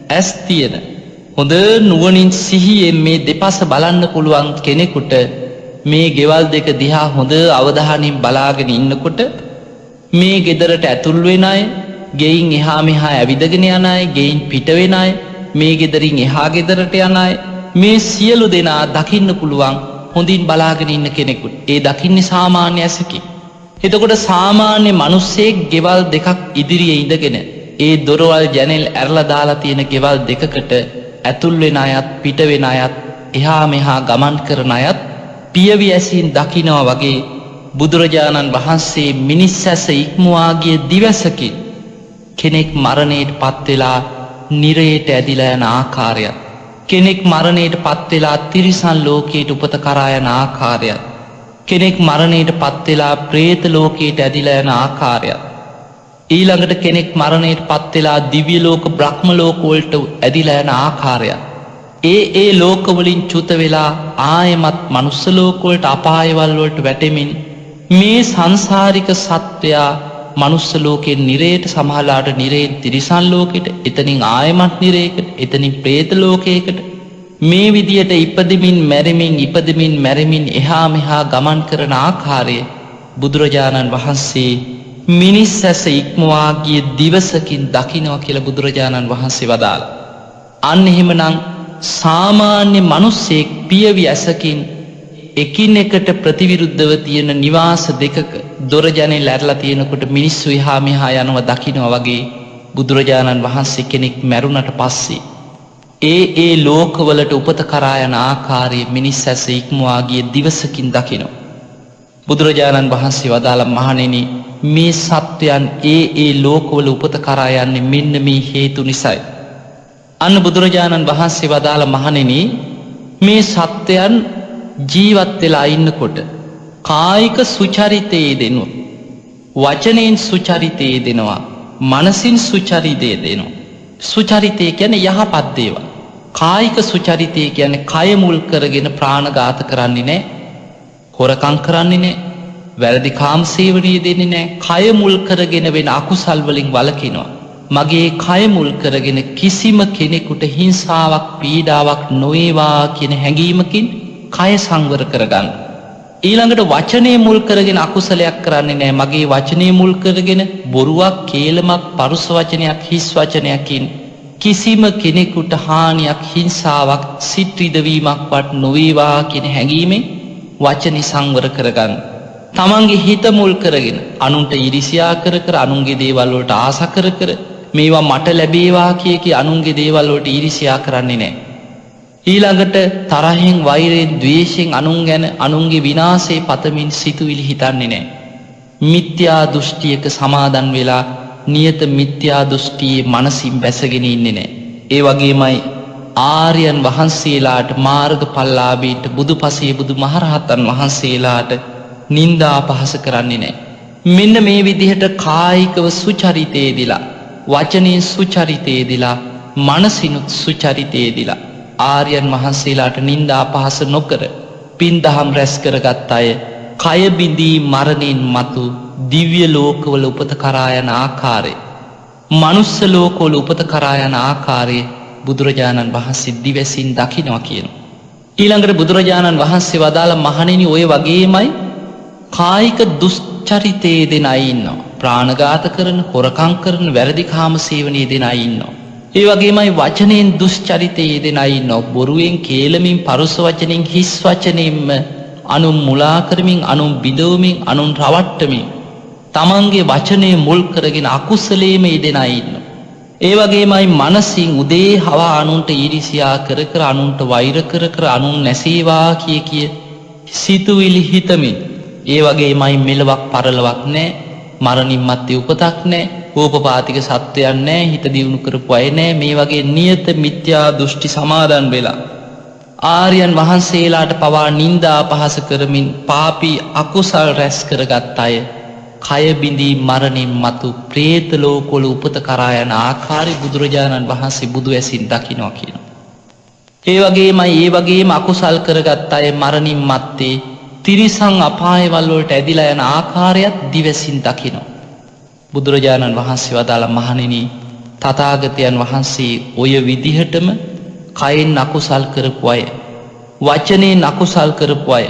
[SPEAKER 1] ඇස් තියෙන හොඳ නුවණින් සිහියෙන් මේ දෙපස බලන්න පුළුවන් කෙනෙකුට මේ ගෙවල් දෙක දිහා හොඳ අවධානයෙන් බලාගෙන ඉන්නකොට මේ ගෙදරට ඇතුල් වෙන අය, ගෙයින් එහා මෙහා ඇවිදගෙන යන අය, ගෙයින් පිට වෙන අය, මේ ගෙදරින් එහා ගෙදරට යන අය මේ සියලු දෙනා දකින්න පුළුවන් හොඳින් බලාගෙන ඉන්න කෙනෙකුට. ඒ දකින්නේ සාමාන්‍ය ඇසකින්. එතකොට සාමාන්‍ය මිනිස්සෙක් ගෙවල් දෙකක් ඉදිරියේ ඉඳගෙන ඒ දොරවල් ජනෙල් ඇරලා දාලා තියෙන ගෙවල් දෙකකට ඇතුල් වෙන අයත් පිට වෙන අයත් එහා මෙහා ගමන් කරන අයත් පියවි ඇසින් දකිනවා වගේ බුදුරජාණන් වහන්සේ මිනිස් ඇස ඉක්මවා ගිය දිවසකින් කෙනෙක් මරණයට පත් වෙලා නිරයට ඇදිලා යන ආකාරයත් කෙනෙක් මරණයට පත් වෙලා තිරිසන් ලෝකයට උපත කරා යන ආකාරයත් කෙනෙක් මරණයට පත් වෙලා പ്രേත ලෝකයට ඇදිලා යන ආකාරයත් ඊළඟට කෙනෙක් මරණයට පත් වෙලා දිව්‍ය ලෝක බ්‍රහ්ම ලෝක වලට ඇදිලා යන ආකාරය. ඒ ලෝකවලින් චුත වෙලා ආයෙමත් මනුස්ස ලෝක වලට අපායවල වලට වැටෙමින් මේ සංසාරික සත්වයා මනුස්ස ලෝකෙන් නිරේට සමහරලාට නිරේන් තිරිසන් ලෝකෙට, එතනින් ආයෙමත් නිරේකට, එතනින් പ്രേත ලෝකයකට මේ විදියට ඉපදෙමින් මැරෙමින් එහා මෙහා ගමන් කරන ආකාරය බුදුරජාණන් වහන්සේ මිනිස් ඇස ඉක්මවා ගිය දිවසකින් දකිනවා කියලා බුදුරජාණන් වහන්සේ වදාළා. අන්න එහෙමනම් සාමාන්‍ය මිනිස්සෙක් පියවි ඇසකින් එකිනෙකට ප්‍රතිවිරුද්ධව තියෙන නිවාස දෙකක දොර ජනෙල් ඇරලා තියෙනකොට මිනිස්සු එහා මෙහා යනවා දකිනවා වගේ බුදුරජාණන් වහන්සේ කෙනෙක් මැරුණට පස්සේ ඒ ලෝකවලට උපත කරා යන ආකාරය මිනිස් ඇස ඉක්මවා ගිය දිවසකින් දකිනවා. බුදුරජාණන් වහන්සේ වදාළ මහණෙනි මේ සත්වයන් ඒ ලෝකවල උපත කරා යන්නේ මෙන්න මේ හේතු නිසායි. අන්න බුදුරජාණන් වහන්සේ වදාළ මහණෙනි මේ සත්වයන් ජීවත් වෙලා ඉන්නකොට කායික සුචරිතයේ දෙනවා, වචනෙන් සුචරිතයේ දෙනවා, මනසින් සුචරිතයේ දෙනවා. සුචරිතය කියන්නේ යහපත් දේවල්. කායික සුචරිතය කියන්නේ කය මුල් කරගෙන ප්‍රාණඝාත කරන්නේ නැහැ, හොරකම් කරන්නේ නැහැ, වැරදි කාමසේවනීය දෙන්නේ නැහැ. කය මුල් කරගෙන වෙන අකුසල් වලින් වළකිනවා. මගේ කය මුල් කරගෙන කිසිම කෙනෙකුට හිංසාවක් පීඩාවක් නොවේවා කියන හැඟීමකින් කය සංවර කරගන්න. ඊළඟට වචනේ මුල් කරගෙන අකුසලයක් කරන්නේ නැහැ. මගේ වචනේ මුල් කරගෙන බොරුවක්, කේලමක්, පරුස වචනයක්, හිස් වචනයකින් කිසිම කෙනෙකුට හානියක්, හිංසාවක්, සිත් රිදවීමක්වත් නොවේවා කියන හැඟීමෙන් වචනේ සංවර කරගන්න. තමන්ගේ හිත මුල් කරගෙන අනුන්ට ඊර්ෂ්‍යා කර අනුන්ගේ දේවල් වලට ආස කර මේවා මට ලැබේවා කිය අනුන්ගේ දේවල් වලට ඊර්ෂ්‍යා කරන්නේ නැහැ. ඊළඟට තරහෙන්, වෛරයෙන්, ද්වේෂයෙන් අනුන් ගැන, අනුන්ගේ විනාශේ පතමින් සිතුවිලි හිතන්නේ නැහැ. මිත්‍යා දෘෂ්ටියක සමාදන් වෙලා නියත මිත්‍යා දෘෂ්ටියේ මනසින් බැසගෙන ඉන්නේ නැහැ. ඒ වගේමයි ආර්යයන් වහන්සේලාට, මාර්ගඵලලාභීන්ට, බුදුපසේ බුදුමහරහතන් වහන්සේලාට නින්දා අපහාස කරන්නේ නැහැ. මෙන්න මේ විදිහට කායිකව සුචරිතයේ දිලා, වචනේ සුචරිතයේ දිලා, මනසිනුත් සුචරිතයේ දිලා ආර්යයන් වහන්සේලාට නින්දා අපහාස නොකර පින් දහම් රැස් කරගත් අය කය බිඳී මරණින් මතු දිව්‍ය ලෝකවල උපත කරා යන ආකාරය, මනුස්ස ලෝකවල උපත කරා යන ආකාරය බුදුරජාණන් වහන්සේ දිවසින් දකිනවා කියනවා. ඊළඟට බුදුරජාණන් වහන්සේ වදාළ මහණෙනි ඔය වගේමයි කායික දුස්චරිතයේ දෙන අය ඉන්නවා. ප්‍රාණඝාත කරන, හොරකම් කරන, වැරදි කාම සේවනයේ දෙන අය ඉන්නවා. ඒ වගේමයි වචනෙන් දුස්චරිතයේ දෙන අය ඉන්නවා. බොරුවෙන්, කේලමින්, පරුස වචනෙන්, හිස් වචනෙන්ම අනුන් මුලා කරමින්, අනුන් බිඳවමින්, අනුන් රවට්ටමින් තමන්ගේ වචනේ මුල් කරගෙන අකුසලයේම යෙදෙන අය ඉන්නවා. ඒ වගේමයි මනසින් උදේ හවා අනුන්ට ඊර්ෂ්‍යා කර අනුන්ට වෛර කර අනුන් නැසේවා කිය සිතුවිලි හිතමින්, ඒ වගේමයි මෙලවක් පරලවක් නැහැ, මරණින් මත්තේ උපතක් නැහැ, ඕපපාතික සත්වයන් නැහැ, හිත දියුණු කරපු අය නැහැ, මේ වගේ නියත මිත්‍යා දෘෂ්ටි සමාදන් වෙලා ආර්යයන් වහන්සේලාට පවා නින්දා අපහාස කරමින් පාපී අකුසල් රැස් කරගත් අය කය බිඳී මරණින් මතු പ്രേත ලෝකවල උපත කරා යන ආකාරي බුදුරජාණන් වහන්සේ බුදු ඇසින් දකිනවා කියනවා. ඒ වගේම අකුසල් කරගත් අය මරණින් මත්තේ තිරිසන් අපායවල වලට ඇදිලා යන ආකාරයත් දිවසින් දකිනවා. බුදුරජාණන් වහන්සේ වදාළ මහණෙනි තථාගතයන් වහන්සේ ඔය විදිහටම කයෙන් අකුසල් කරපු අය, වචනෙන් අකුසල් කරපු අය,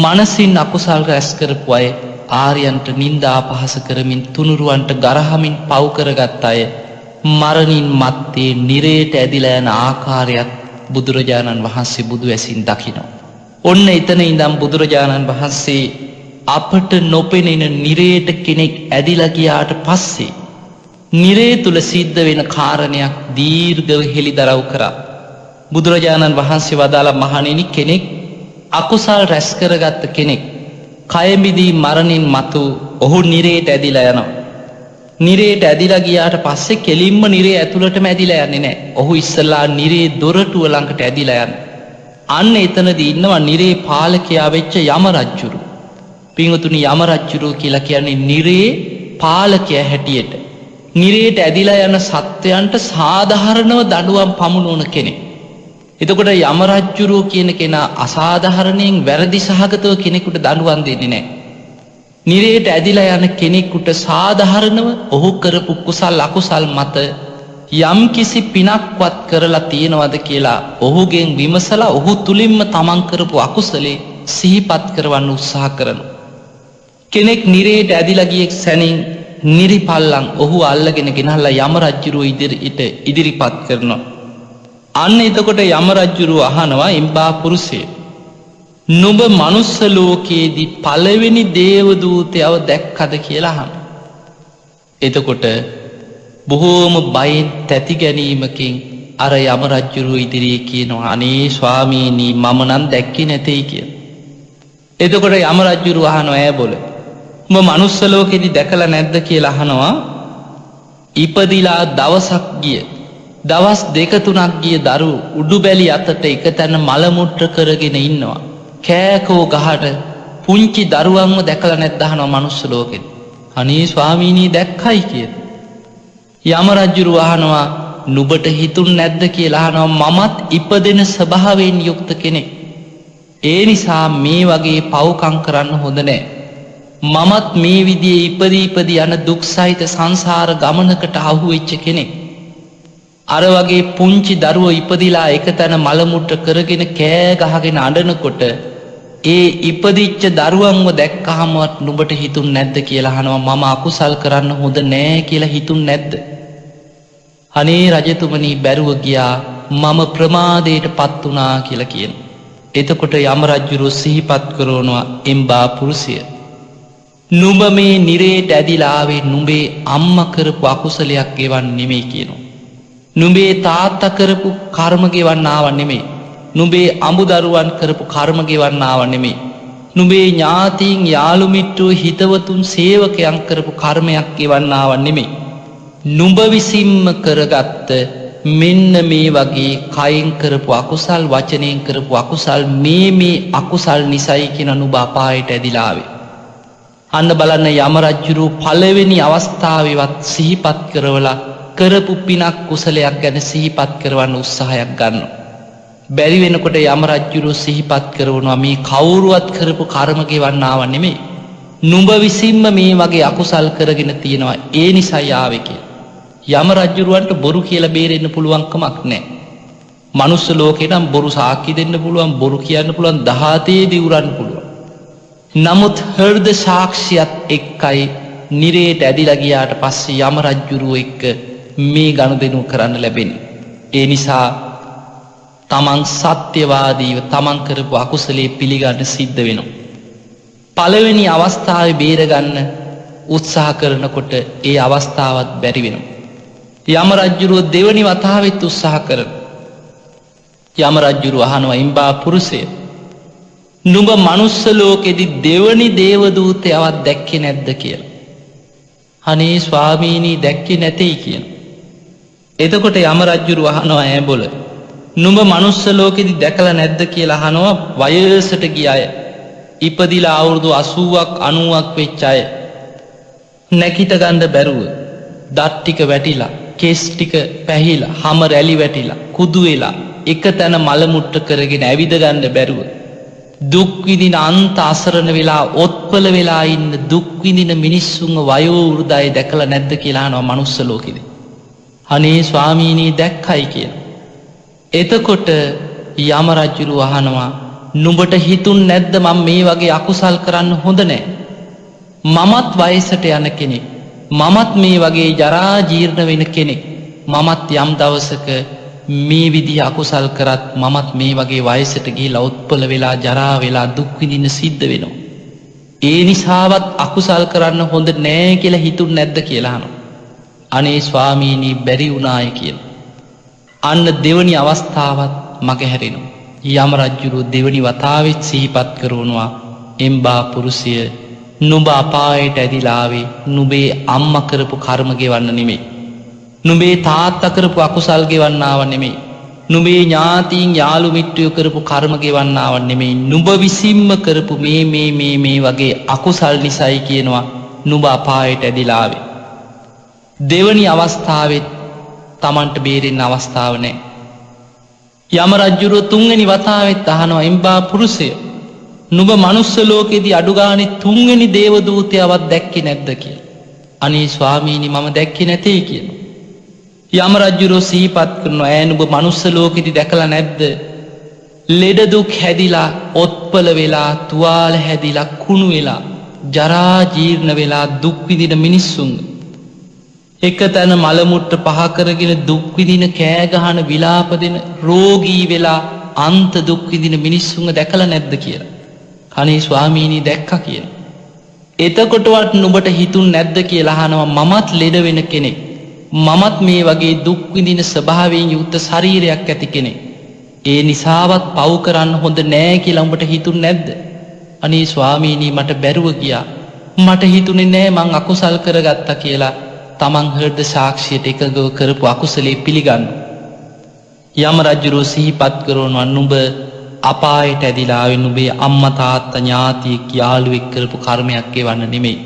[SPEAKER 1] මනසින් අකුසල් රැස් කරපු අය ආර්යයන්ට නින්දා අපහාස කරමින්, තුනුරුවන්ට ගරහමින් පව් කරගත් අය මරණින් මත්තේ නිරේට ඇදිලා යන ආකාරයත් බුදුරජාණන් වහන්සේ බුදු ඇසින් දකිනවා. ඔන්න එතන ඉඳන් බුදුරජාණන් වහන්සේ අපට නොපෙනෙන නිරේට කෙනෙක් ඇදිලා ගියාට පස්සේ නිරේ තුල සිද්ධ වෙන කාරණයක් දීර්ඝව හෙළිදරව් කරා. බුදුරජාණන් වහන්සේ වදාළ මහණෙනි කෙනෙක් අකුසල් රැස් කරගත්ත කෙනෙක් කය මිදී මරණින් මතු ඔහු නිරේට ඇදිලා යනවා. නිරේට ඇදිලා ගියාට පස්සේ කෙලින්ම නිරේ ඇතුළටම ඇදිලා යන්නේ නැහැ. ඔහු ඉස්සලා නිරේ දොරටුව ළඟට ඇදිලා යනවා. අන්න එතනදී ඉන්නවා නිරේ පාලකයා වෙච්ච යම රජුරු. පින්වතුනි යම රජුරු කියලා කියන්නේ නිරේ පාලකයා හැටියට නිරේට ඇදිලා යන සත්වයන්ට සාධාරණව දඩුවම් පමුණුවන කෙනෙක්. එතකොට යමරජ්ජුරුව කියන කෙනා අසාධාරණයෙන් වැරදි සහගතව කෙනෙකුට දඩුවම් දෙන්නේ නැහැ. නිරේට ඇදිලා යන කෙනෙකුට සාධාරණව ඔහු කරපු කුසල් අකුසල් මත යම් කිසි පිනක්වත් කරලා තියෙනවද කියලා ඔහුගෙන් විමසලා ඔහු තුලින්ම තමන් කරපු අකුසලේ සිහිපත් කරවන්න උත්සාහ කරනවා. කෙනෙක් නිරේට ඇදිලා ගියෙක් සැනින් නිරිපල්ලන් ඔහු අල්ලගෙන ගෙනල්ලා යමරජ්ජුරුව ඉදිරිපත් කරනවා. අන්න එතකොට යමරජ්ජුරුව අහනවා එම්බා පුරුෂය, නුඹ මනුස්ස ලෝකයේදී පළවෙනි දේවදූතයව දැක්කද කියලා අහනවා. එතකොට බොහෝම බයෙන් තැති ගැනීමකින් අර යමරජ්ජුරුව ඉදිරියේ කියනවා අනේ ස්වාමීනී මම නම් දැක්කේ නැtei කියලා. එතකොට යමරජ්ජුරුව අහනවා ඈ බොල උඹ මනුස්ස ලෝකෙදි දැකලා නැද්ද කියලා අහනවා. ඉපදිලා දවසක් ගිය දවස් 2-3ක් ගිය දරු උඩුබැලි අතට එක තැන මල මුට්‍ර කරගෙන ඉන්නවා. කෑකෝ ගහට පුංචි දරුවන්ව දැකලා නැද්ද අහනවා මනුස්ස ලෝකෙදි. අනේ ස්වාමීනී දැක්කයි කියලා. යමරජ්ජුරුව අහනවා නුඹට හිතුන් නැද්ද කියලා අහනවා. මමත් ඉපදෙන ස්වභාවයෙන් යුක්ත කෙනෙක්. ඒ නිසා මේ වගේ පව්කම් කරන්න හොඳ නෑ. මමත් මේ විදිහේ ඉපදී යන දුක් සහිත සංසාර ගමනකට අහු වෙච්ච කෙනෙක්. අර වගේ පුංචි දරුවෝ ඉපදිලා එක තැන මල මුට්ට කරගෙන කෑ ගහගෙන අඬනකොට ඒ ඉපදිච්ච දරුවන්ව දැක්කහමවත් නුඹට හිතුන් නැද්ද කියලා අහනවා. මම අකුසල් කරන්න හොඳ නෑ කියලා හිතුන් නැද්ද? අනේ රජතුමනි බැරුව ගියා මම ප්‍රමාදයට පත් වුණා කියලා කියනවා. එතකොට යමරජ්ජුරුව සිහිපත් කරනවා එම්බා පුරුෂය, නුඹ මේ නිරේට ඇදිලා ආවේ නුඹේ අම්මා කරපු අකුසලයක් ගෙවන්න නෙමෙයි කියනවා. නුඹේ තාත්තා කරපු කර්ම ගෙවන්න ආව නෙමෙයි. නුඹේ අමුදරුවන් කරපු කර්ම ගෙවන්න ආව නෙමෙයි. නුඹේ ඥාතීන් යාළු මිත්‍රෝ හිතවතුන් සේවකයන් කරපු කර්මයක් ගෙවන්න ආව නෙමෙයි. නුඹ විසින්ම කරගත්ත මෙන්න මේ වගේ කයින් කරපු අකුසල් වචනයෙන් කරපු අකුසල් මේ අකුසල් නිසයි කියන නුඹ අපායට ඇදිලා ආවේ. අන්න බලන්න යමරජ්ජුරුව පළවෙනි අවස්ථාවේවත් සිහිපත් කරවලා කරපු පිනක් කුසලයක් ගැන සිහිපත් කරවන්න උත්සාහයක් ගන්නවා. බැරි වෙනකොට යමරජ්ජුරුව සිහිපත් කරවනවා මේ කවුරුවත් කරපු කර්ම ගෙවන්න ආව නෙමෙයි. නුඹ විසින්ම මේ වගේ අකුසල් කරගෙන තියෙනවා ඒ නිසයි ආවේ කියලා. යමරජ්ජුරුවන්ට බොරු කියලා බේරෙන්න පුළුවන් කමක් නැහැ. මනුස්ස ලෝකේ නම් බොරු සාක්ෂි දෙන්න පුළුවන්, බොරු කියන්න පුළුවන්, දහතේ දිවුරන්න පුළුවන්. නමුත් හෘද සාක්ෂියත් එක්කයි නිරේට ඇදිලා ගියාට පස්සේ යමරජ්ජුරුව එක්ක මේ ගනුදෙනු කරන්න ලැබෙන්නේ. ඒ නිසා තමන් සත්‍යවාදීව තමන් කරපු අකුසලයේ පිළිගන්න සිද්ධ වෙනවා. පළවෙනි අවස්ථාවේ බේරගන්න උත්සාහ කරනකොට ඒ අවස්ථාවත් බැරි වෙනවා. යමරජ්ජුරුව දෙවනි වතාවෙත් උත්සාහ කරනවා. යමරජ්ජුරුව අහනවා එම්බා පුරුෂය, නුඹ මනුස්ස ලෝකෙදි දෙවනි දේවදූතයවත් දැක්කේ නැද්ද කියලා. අනේ ස්වාමීනී දැක්කේ නැtei කියනවා. එතකොට යමරජ්ජුරුව අහනවා ඈ බොල නුඹ මනුස්ස ලෝකෙදි දැකලා නැද්ද කියලා අහනවා. වයසට ගිය අය, ඉපදිලා අවුරුදු 80ක් 90ක් වෙච්ච අය, නැකිට ගන්න බැරුව දත් ටික වැටිලා, කෙස් ටික පැහිලා, හම රැලි වැටිලා, කුදු වෙලා එක තැන මල මුට්ට කරගෙන ඇවිද ගන්න බැරුව දුක් විඳින අන්ත අසරණ වෙලා ඔත්පල වෙලා ඉන්න දුක් විඳින මිනිස්සුන්ව වයෝ වෘදයි දැකලා නැද්ද කියලා අහනවා මනුස්ස ලෝකෙදි. අනේ ස්වාමීනී දැක්කයි කියලා. එතකොට යමරජ්ජුරුව අහනවා නුඹට හිතුන් නැද්ද මම මේ වගේ අකුසල් කරන්න හොඳ නෑ. මමත් වයසට යන කෙනෙක්, මමත් මේ වගේ ජරා ජීර්ණ වෙන කෙනෙක්. මමත් යම් දවසක මේ විදිහ අකුසල් කරත් මමත් මේ වගේ වයසට ගිහිලා උත්පල වෙලා ජරා වෙලා දුක් විඳින්න සිද්ධ වෙනවා. ඒ නිසාවත් අකුසල් කරන්න හොඳ නෑ කියලා හිතුන් නැද්ද කියලා අහනවා. අනේ ස්වාමීනී බැරි වුණාය කියලා. අන්න දෙවනි අවස්ථාවත් මගහැරෙනවා. යමරජ්ජුරුව දෙවනි වතාවෙත් සිහිපත් කරනවා එම්බා පුරුෂය, නුඹ අපායට ඇදිලා ආවේ නුඹේ අම්මා කරපු කර්ම ගෙවන්න නෙමෙයි. නුඹේ තාත්තා කරපු අකුසල් ගෙවන්න ආව නෙමෙයි. නුඹේ ඥාතීන් යාළු මිත්‍රයෝ කරපු කර්ම ගෙවන්න ආව නෙමෙයි. නුඹ විසින්ම කරපු මේ වගේ අකුසල් නිසයි කියනවා නුඹ අපායට ඇදිලා ආවේ. දෙවනි අවස්ථාවෙත් තමන්ට බේරෙන්න අවස්ථාව නැහැ. යම රජුරුව තුන්වෙනි වතාවෙත් අහනවා එම්බා පුරුෂය නුඹ මනුස්ස ලෝකෙදී අඩු ගානේ තුන්වෙනි දේව දූතයවත් දැක්කේ නැද්ද කියලා. අනේ ස්වාමීනි මම දැක්කේ නැtei කියලා. යම රජුරුව සිහිපත් කරනවා ඈ නුඹ මනුස්ස ලෝකෙදී දැකලා නැද්ද? ලෙඩ දුක් හැදිලා ඔත්පල වෙලා තුවාල හැදිලා කුණු වෙලා ජරා ජීර්ණ වෙලා දුක් විඳින මිනිස්සුන් එක තැන මල මුට්ට පහ කරගෙන දුක් විඳින කෑ ගහන විලාප දෙන රෝගී වෙලා අන්ත දුක් විඳින මිනිස්සුන්ව දැකලා නැද්ද කියලා. අනේ ස්වාමීනි දැක්කා කියලා. එතකොටවත් නුඹට හිතුන් නැද්ද කියලා අහනවා මමත් ලෙඩ වෙන කෙනෙක්. මමත් මේ වගේ දුක් විඳින ස්වභාවයෙන් යුක්ත ශරීරයක් ඇති කෙනෙක්. ඒ නිසාවත් පව් කරන්න හොඳ නෑ කියලා උඹට හිතුන් නැද්ද? අනේ ස්වාමීනි මට බැරුව ගියා. මට හිතුනේ නෑ මං අකුසල් කරගත්තා කියලා. තමන් හෘද සාක්ෂියට එකගව කරපු අකුසලේ පිළිගන්න. යම රජුරුව සිහිපත් කරනවා නුඹ අපායට ඇදිලා ආවේ නුඹේ අම්මා තාත්තා ඥාතියෙක් යාළුවෙක් කරපු කර්මයක් එවන්න නෙමෙයි.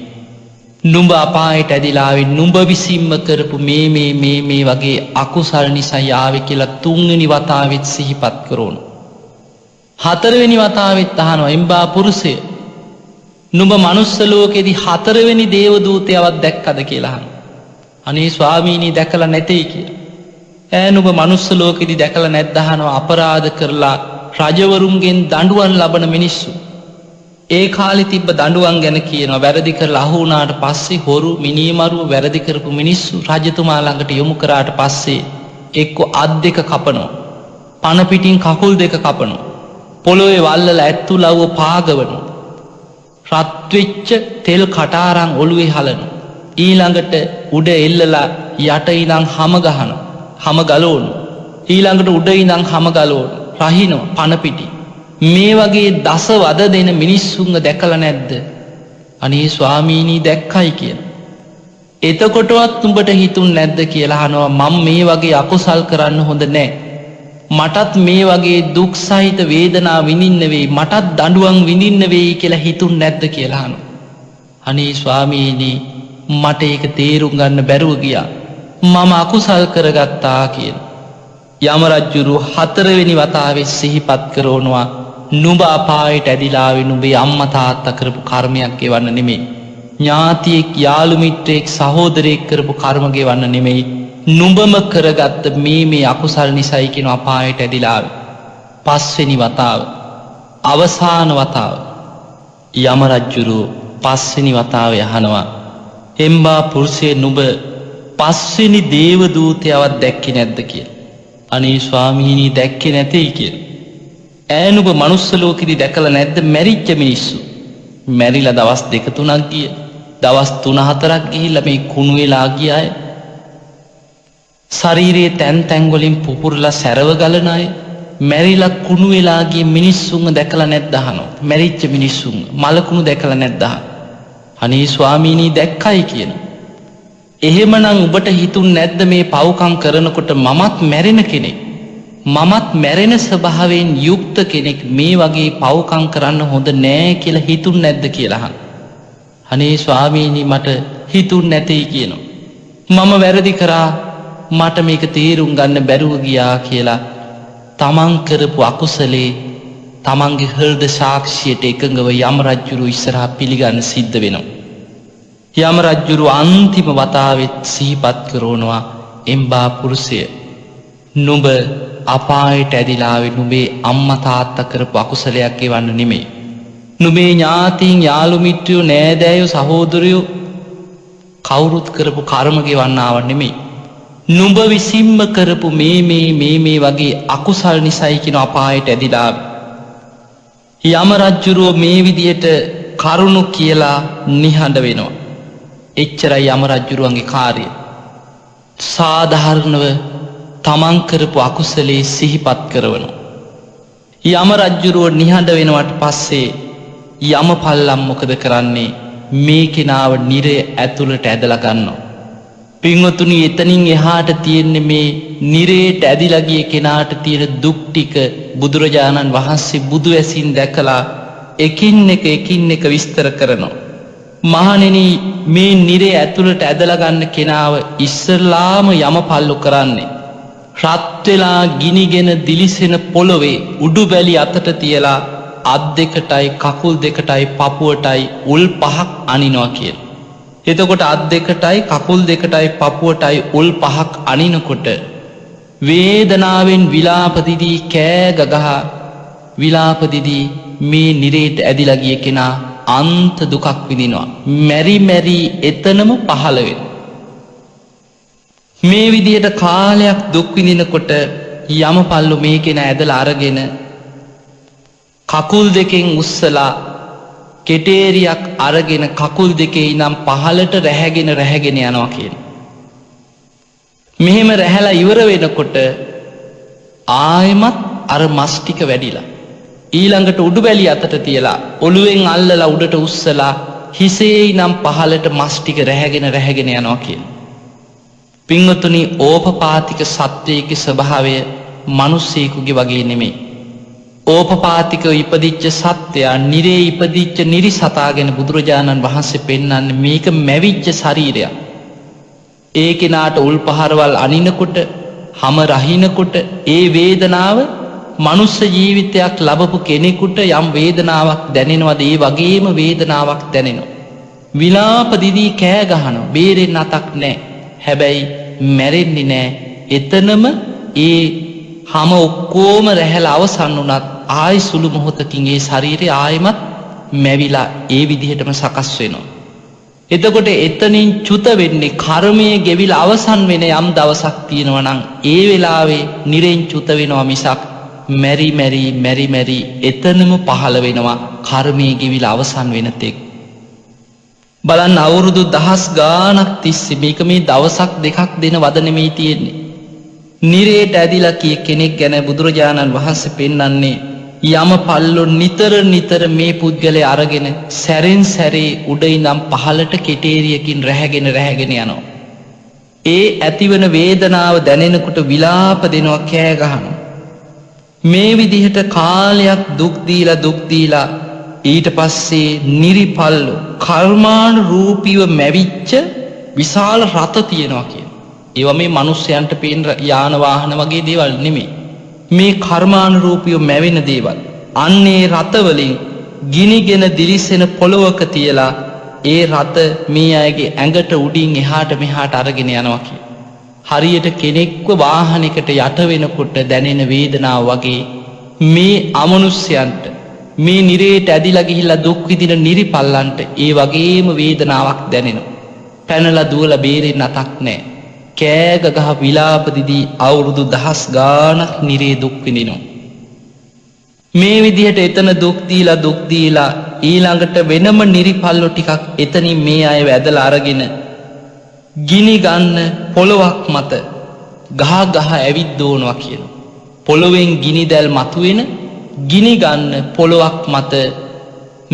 [SPEAKER 1] නුඹ අපායට ඇදිලා ආවේ නුඹ විසින්ම කරපු මේ වගේ අකුසල් නිසා ආවේ කියලා තුන්වෙනි වතාවෙත් සිහිපත් කරනවා. හතරවෙනි වතාවෙත් අහනවා එම්බා පුරුෂය නුඹ මනුස්ස ලෝකෙදී හතරවෙනි දේව දූතයවත් දැක්කද කියලා අහනවා. අනේ ස්වාමීනි දැකලා නැtei කියලා. ඈ නුඹ මනුස්ස ලෝකෙදී දැකලා නැද්ද අහනවා අපරාධ කරලා රජවරුන්ගෙන් දඬුවම් ලබන මිනිස්සු. ඒ කාලේ තිබ්බ දඬුවම් ගැන කියනවා වැරදි කරලා අහු වුණාට පස්සේ හොරු මිනීමරුව වැරදි කරපු මිනිස්සු රජතුමා ළඟට යොමු කරාට පස්සේ එක්ක අත් දෙක කපනවා. පණ පිටින් කකුල් දෙක කපනවා. පොළොවේ වල්ලලා ඇත්තු ලව්ව පාගවනවා. රත් වෙච්ච තෙල් කටාරම් ඔළුවේ හලනවා. ඊළඟට උඩ එල්ලලා යට ඉඳන් හැම ගහනවා. හැම ගලවනවා. ඊළඟට උඩ ඉඳන් හැම ගලවනවා. රහිනවා පණ පිටි. මේ වගේ දස වද දෙන මිනිස්සුන්ව දැකලා නැද්ද? අනේ ස්වාමීනි දැක්කයි කියලා. එතකොටවත් උඹට හිතුන් නැද්ද කියලා අහනවා මම මේ වගේ අකුසල් කරන්න හොඳ නැහැ. මටත් මේ වගේ දුක් සහිත වේදනා විඳින්න වෙයි. මටත් දඬුවම් විඳින්න වෙයි කියලා හිතුන් නැද්ද කියලා අහනවා. අනේ ස්වාමීනි මට ඒක තේරුම් ගන්න බැරුව ගියා. මම අකුසල් කරගත්තා කියලා. යම රජුරුව හතරවෙනි වතාවේ සිහිපත් කරනවා නුඹ අපායට ඇදිලා ආවේ නුඹේ අම්මා තාත්තා කරපු කර්මයක් ගෙවන්න නෙමෙයි. ඥාතියෙක් යාළු මිත්‍රයෙක් සහෝදරයෙක් කරපු කර්ම ගෙවන්න නෙමෙයි. නුඹම කරගත්ත මේ අකුසල් නිසායි කියන අපායට ඇදිලා ආවේ. පස්වෙනි වතාව අවසාන වතාව යම රජුරුව පස්වෙනි වතාවේ අහනවා එම්බා පුරුෂය නුඹ පස්වෙනි දේව දූතයවත් දැක්කේ නැද්ද කියලා. අනේ ස්වාමීනි දැක්කේ නැtei කියලා. ඈ නුඹ මනුස්ස ලෝකෙදී දැකලා නැද්ද මැරිච්ච මිනිස්සු? මැරිලා දවස් 2-3ක් ගිය. දවස් 3-4ක් ගිහිල්ලා මේ කුණු වෙලා ගිය අය. ශරීරයේ තැන් වලින් පුපුරලා සැරව ගලන අය. මැරිලා කුණු වෙලා ගිය මිනිස්සුන්ව දැකලා නැද්ද අහනවා. මැරිච්ච මිනිස්සුන් මලකුණු දැකලා නැද්ද අහනවා. අනේ ස්වාමීනි දැක්කයි කියනවා. එහෙමනම් ඔබට හිතුන් නැද්ද මේ පව්කම් කරනකොට මමත් මැරෙන කෙනෙක්. මමත් මැරෙන ස්වභාවයෙන් යුක්ත කෙනෙක් මේ වගේ පව්කම් කරන්න හොඳ නෑ කියලා හිතුන් නැද්ද කියලා අහනවා. අනේ ස්වාමීනි මට හිතුන් නැtei කියනවා. මම වැරදි කරා මට මේක තේරුම් ගන්න බැරුව ගියා කියලා තමන් කරපු අකුසලේ තමන්ගේ හෘද සාක්ෂියට එකඟව යම රජුරු ඉස්සරහා පිළිගන්න සිද්ධ වෙනවා. යම රජුරු අන්තිම වතාවෙත් සිහිපත් කරනවා එම්බා පුරුෂය නුඹ අපායට ඇදිලා ආවේ නුඹේ අම්මා තාත්තා කරපු අකුසලයක් ගෙවන්න නෙමෙයි. නුඹේ ඥාතීන් යාළු මිත්‍රයෝ නෑදෑයෝ සහෝදරයෝ කවුරුත් කරපු කර්ම ගෙවන්න ආව නෙමෙයි. නුඹ විසින්ම කරපු මේ වගේ අකුසල් නිසායි කියන අපායට ඇදිලා ආවේ. යම රජුරුව මේ විදියට කරුණු කියලා නිහඬ වෙනවා. එච්චරයි යම රජුරුවන්ගේ කාර්යය. සාධාරණව තමන් කරපු අකුසලේ සිහිපත් කරවනවා. යම රජුරුව නිහඬ වෙනවට පස්සේ යමපල්ලම් මොකද කරන්නේ? මේ කෙනාව නිරය ඇතුළට ඇදලා ගන්නවා. පින්වතුනි එතනින් එහාට තියෙන්නේ මේ නිරයට ඇදිලා ගිය කෙනාට තියෙන දුක් ටික බුදුරජාණන් වහන්සේ බුදු ඇසින් දැකලා එකින් එක විස්තර කරනවා. මහණෙනි මේ නිරේ ඇතුළට ඇදලා ගන්න කෙනාව ඉස්සරලාම යමපල්ලු කරන්නේ රත් වෙලා ගිනිගෙන දිලිසෙන පොළොවේ උඩු බැලි අතට තියලා අත් දෙකටයි කකුල් දෙකටයි පපුවටයි උල් පහක් අනිනවා කියලා. එතකොට අත් දෙකටයි කකුල් දෙකටයි පපුවටයි උල් පහක් අනිනකොට වේදනාවෙන් විලාප දිදී කෑ ගගහ විලාප දිදී මේ නිරේට ඇදිලා ගිය කෙනා අන්ත දුකක් විඳිනවා. මැරි මැරි එතනම පහළ වෙනවා. මේ විදියට කාලයක් දුක් විඳිනකොට යමපල්ලු මේ කෙනා ඇදලා අරගෙන කකුල් දෙකෙන් උස්සලා කෙටේරියක් අරගෙන කකුල් දෙකේ ඉඳන් පහළට රැහැගෙන යනවා කියලා. මෙහෙම රැහැලා ඉවර වෙනකොට ආයෙමත් අර මස් ටික වැඩිලා ඊළඟට උඩුබැලි අතට තියලා ඔළුවෙන් අල්ලලා උඩට උස්සලා හිසේ ඉඳන් පහළට මස් ටික රැහැගෙන යනවා කියලා. පින්වතුනි ඕපපාතික සත්වයේ ස්වභාවය මිනිස්සෙකුගේ වගේ නෙමෙයි. ඕපපාතිකව ඉපදිච්ච සත්වයා නිරේ ඉපදිච්ච නිරිසතා ගැන බුදුරජාණන් වහන්සේ පෙන්වන්නේ මේක මැවිච්ච ශරීරයක්. ඒ කෙනාට උල්පහරවල් අනිනකොට හැම රහිනකොට ඒ වේදනාව මනුස්ස ජීවිතයක් ලබපු කෙනෙකුට යම් වේදනාවක් දැනෙනවද ඒ වගේම වේදනාවක් දැනෙනවා. විලාප දිදී කෑ ගහනවා. බේරෙන්න අතක් නැහැ. හැබැයි මැරෙන්නේ නැහැ. එතනම ඒ හැම ඔක්කොම රැහැලා අවසන් වුණත් ආයි සුළු මොහොතකින් ඒ ශරීරය ආයෙමත් මැවිලා ඒ විදිහටම සකස් වෙනවා. එතකොට එතනින් චුත වෙන්නේ කර්මයේ ගෙවිලා අවසන් වෙන යම් දවසක් තියෙනවා නම් ඒ වෙලාවේ නිරෙන් චුත වෙනවා මිසක් මැරි එතනම පහළ වෙනවා කර්මයේ ගෙවිලා අවසන් වෙන තෙක්. බලන්න අවුරුදු දහස් ගානක් තිස්සේ මේක මේ දවසක් දෙකක් දෙන වද නෙමෙයි තියෙන්නේ. නිරේට ඇදිලා කිය කෙනෙක් ගැන බුදුරජාණන් වහන්සේ පෙන්වන්නේ යමපල්ලෝ නිතර මේ පුද්ගලයා අරගෙන සැරෙන් සැරේ උඩ ඉඳන් පහළට කෙටේරියකින් රැහැගෙන යනවා. ඒ ඇතිවන වේදනාව දැනෙනකොට විලාප දෙනවා කෑ ගහනවා. මේ විදිහට කාලයක් දුක් දීලා ඊට පස්සේ නිරිපල්ලෝ කර්මාන රූපීව මැවිච්ච විශාල රත තියෙනවා කියන. ඒවා මේ මිනිස්යන්ට පේන යාන වාහන වගේ දේවල් නෙමෙයි. මේ කර්මානුරූපීව මැවෙන දේවල්. අන්නේ රත වලින් ගිනිගෙන දිලිසෙන පොළොවක තියලා ඒ රත මේ අයගේ ඇඟට උඩින් එහාට මෙහාට අරගෙන යනවා කිය. හරියට කෙනෙක්ව වාහනයකට යට වෙනකොට දැනෙන වේදනාව වගේ මේ අමනුෂ්‍යයන්ට මේ නිරේට ඇදිලා ගිහිල්ලා දුක් විඳින නිරිපල්ලන්ට ඒ වගේම වේදනාවක් දැනෙනවා. පැනලා දුවලා බේරෙන්න අතක් නැහැ. කෑග ගහ විලාප දිදී අවුරුදු දහස් ගානක් නිරේ දුක් විඳිනවා. මේ විදිහට එතන දුක් දීලා ඊළඟට වෙනම නිරිපල්ලෝ ටිකක් එතනින් මේ අය වැදලා අරගෙන ගිනි ගන්න පොළොවක් මත ගහ ඇවිද්දෝනවා කියන. පොළොවෙන් ගිනි දැල් මතුවෙන ගිනි ගන්න පොළොවක් මත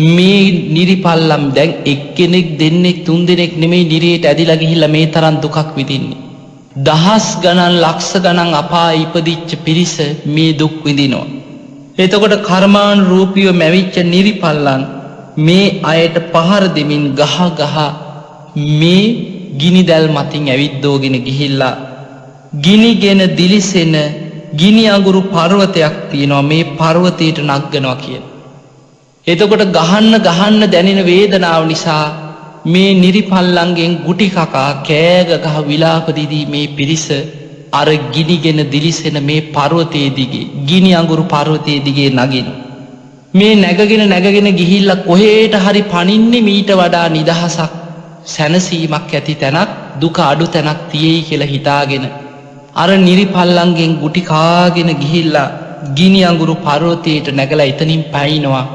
[SPEAKER 1] මේ නිරිපල්ලම් දැන් එක්කෙනෙක් දෙන්නෙක් තුන් දෙනෙක් නෙමෙයි නිරේට ඇදිලා ගිහිල්ලා මේ තරම් දුකක් විඳින්නේ. දහස් ගණන් ලක්ෂ ගණන් අපායේ ඉපදිච්ච පිරිස මේ දුක් විඳිනවා. එතකොට කර්මාන් රූපීව මැවිච්ච නිරිපල්ලන් මේ අයට පහර දෙමින් ගහ මේ ගිනි දැල් මතින් ඇවිද්දෝගෙන ගිහිල්ලා ගිනිගෙන දිලිසෙන ගිනි අඟුරු පර්වතයක් තියෙනවා. මේ පර්වතයට නගනවා කියන. එතකොට ගහන්න දැනෙන වේදනාව නිසා මේ නිරිපල්ලන්ගෙන් ගුටි කකා කෑග ගහ විලාප දිදී මේ පිරිස අර ගිනිගෙන දිලිසෙන මේ පර්වතයේ දිගේ ගිනි අඟුරු පර්වතයේ දිගේ නගින. මේ නැගගෙන ගිහිල්ලා කොහෙට හරි පනින්නේ මීට වඩා නිදහසක් සැනසීමක් ඇති තැනක් දුක අඩු තැනක් තියෙයි කියලා හිතාගෙන අර නිරිපල්ලන්ගෙන් ගුටි කාගෙන ගිහිල්ලා ගිනි අඟුරු පර්වතයට නැගලා එතනින් පයින්නවා.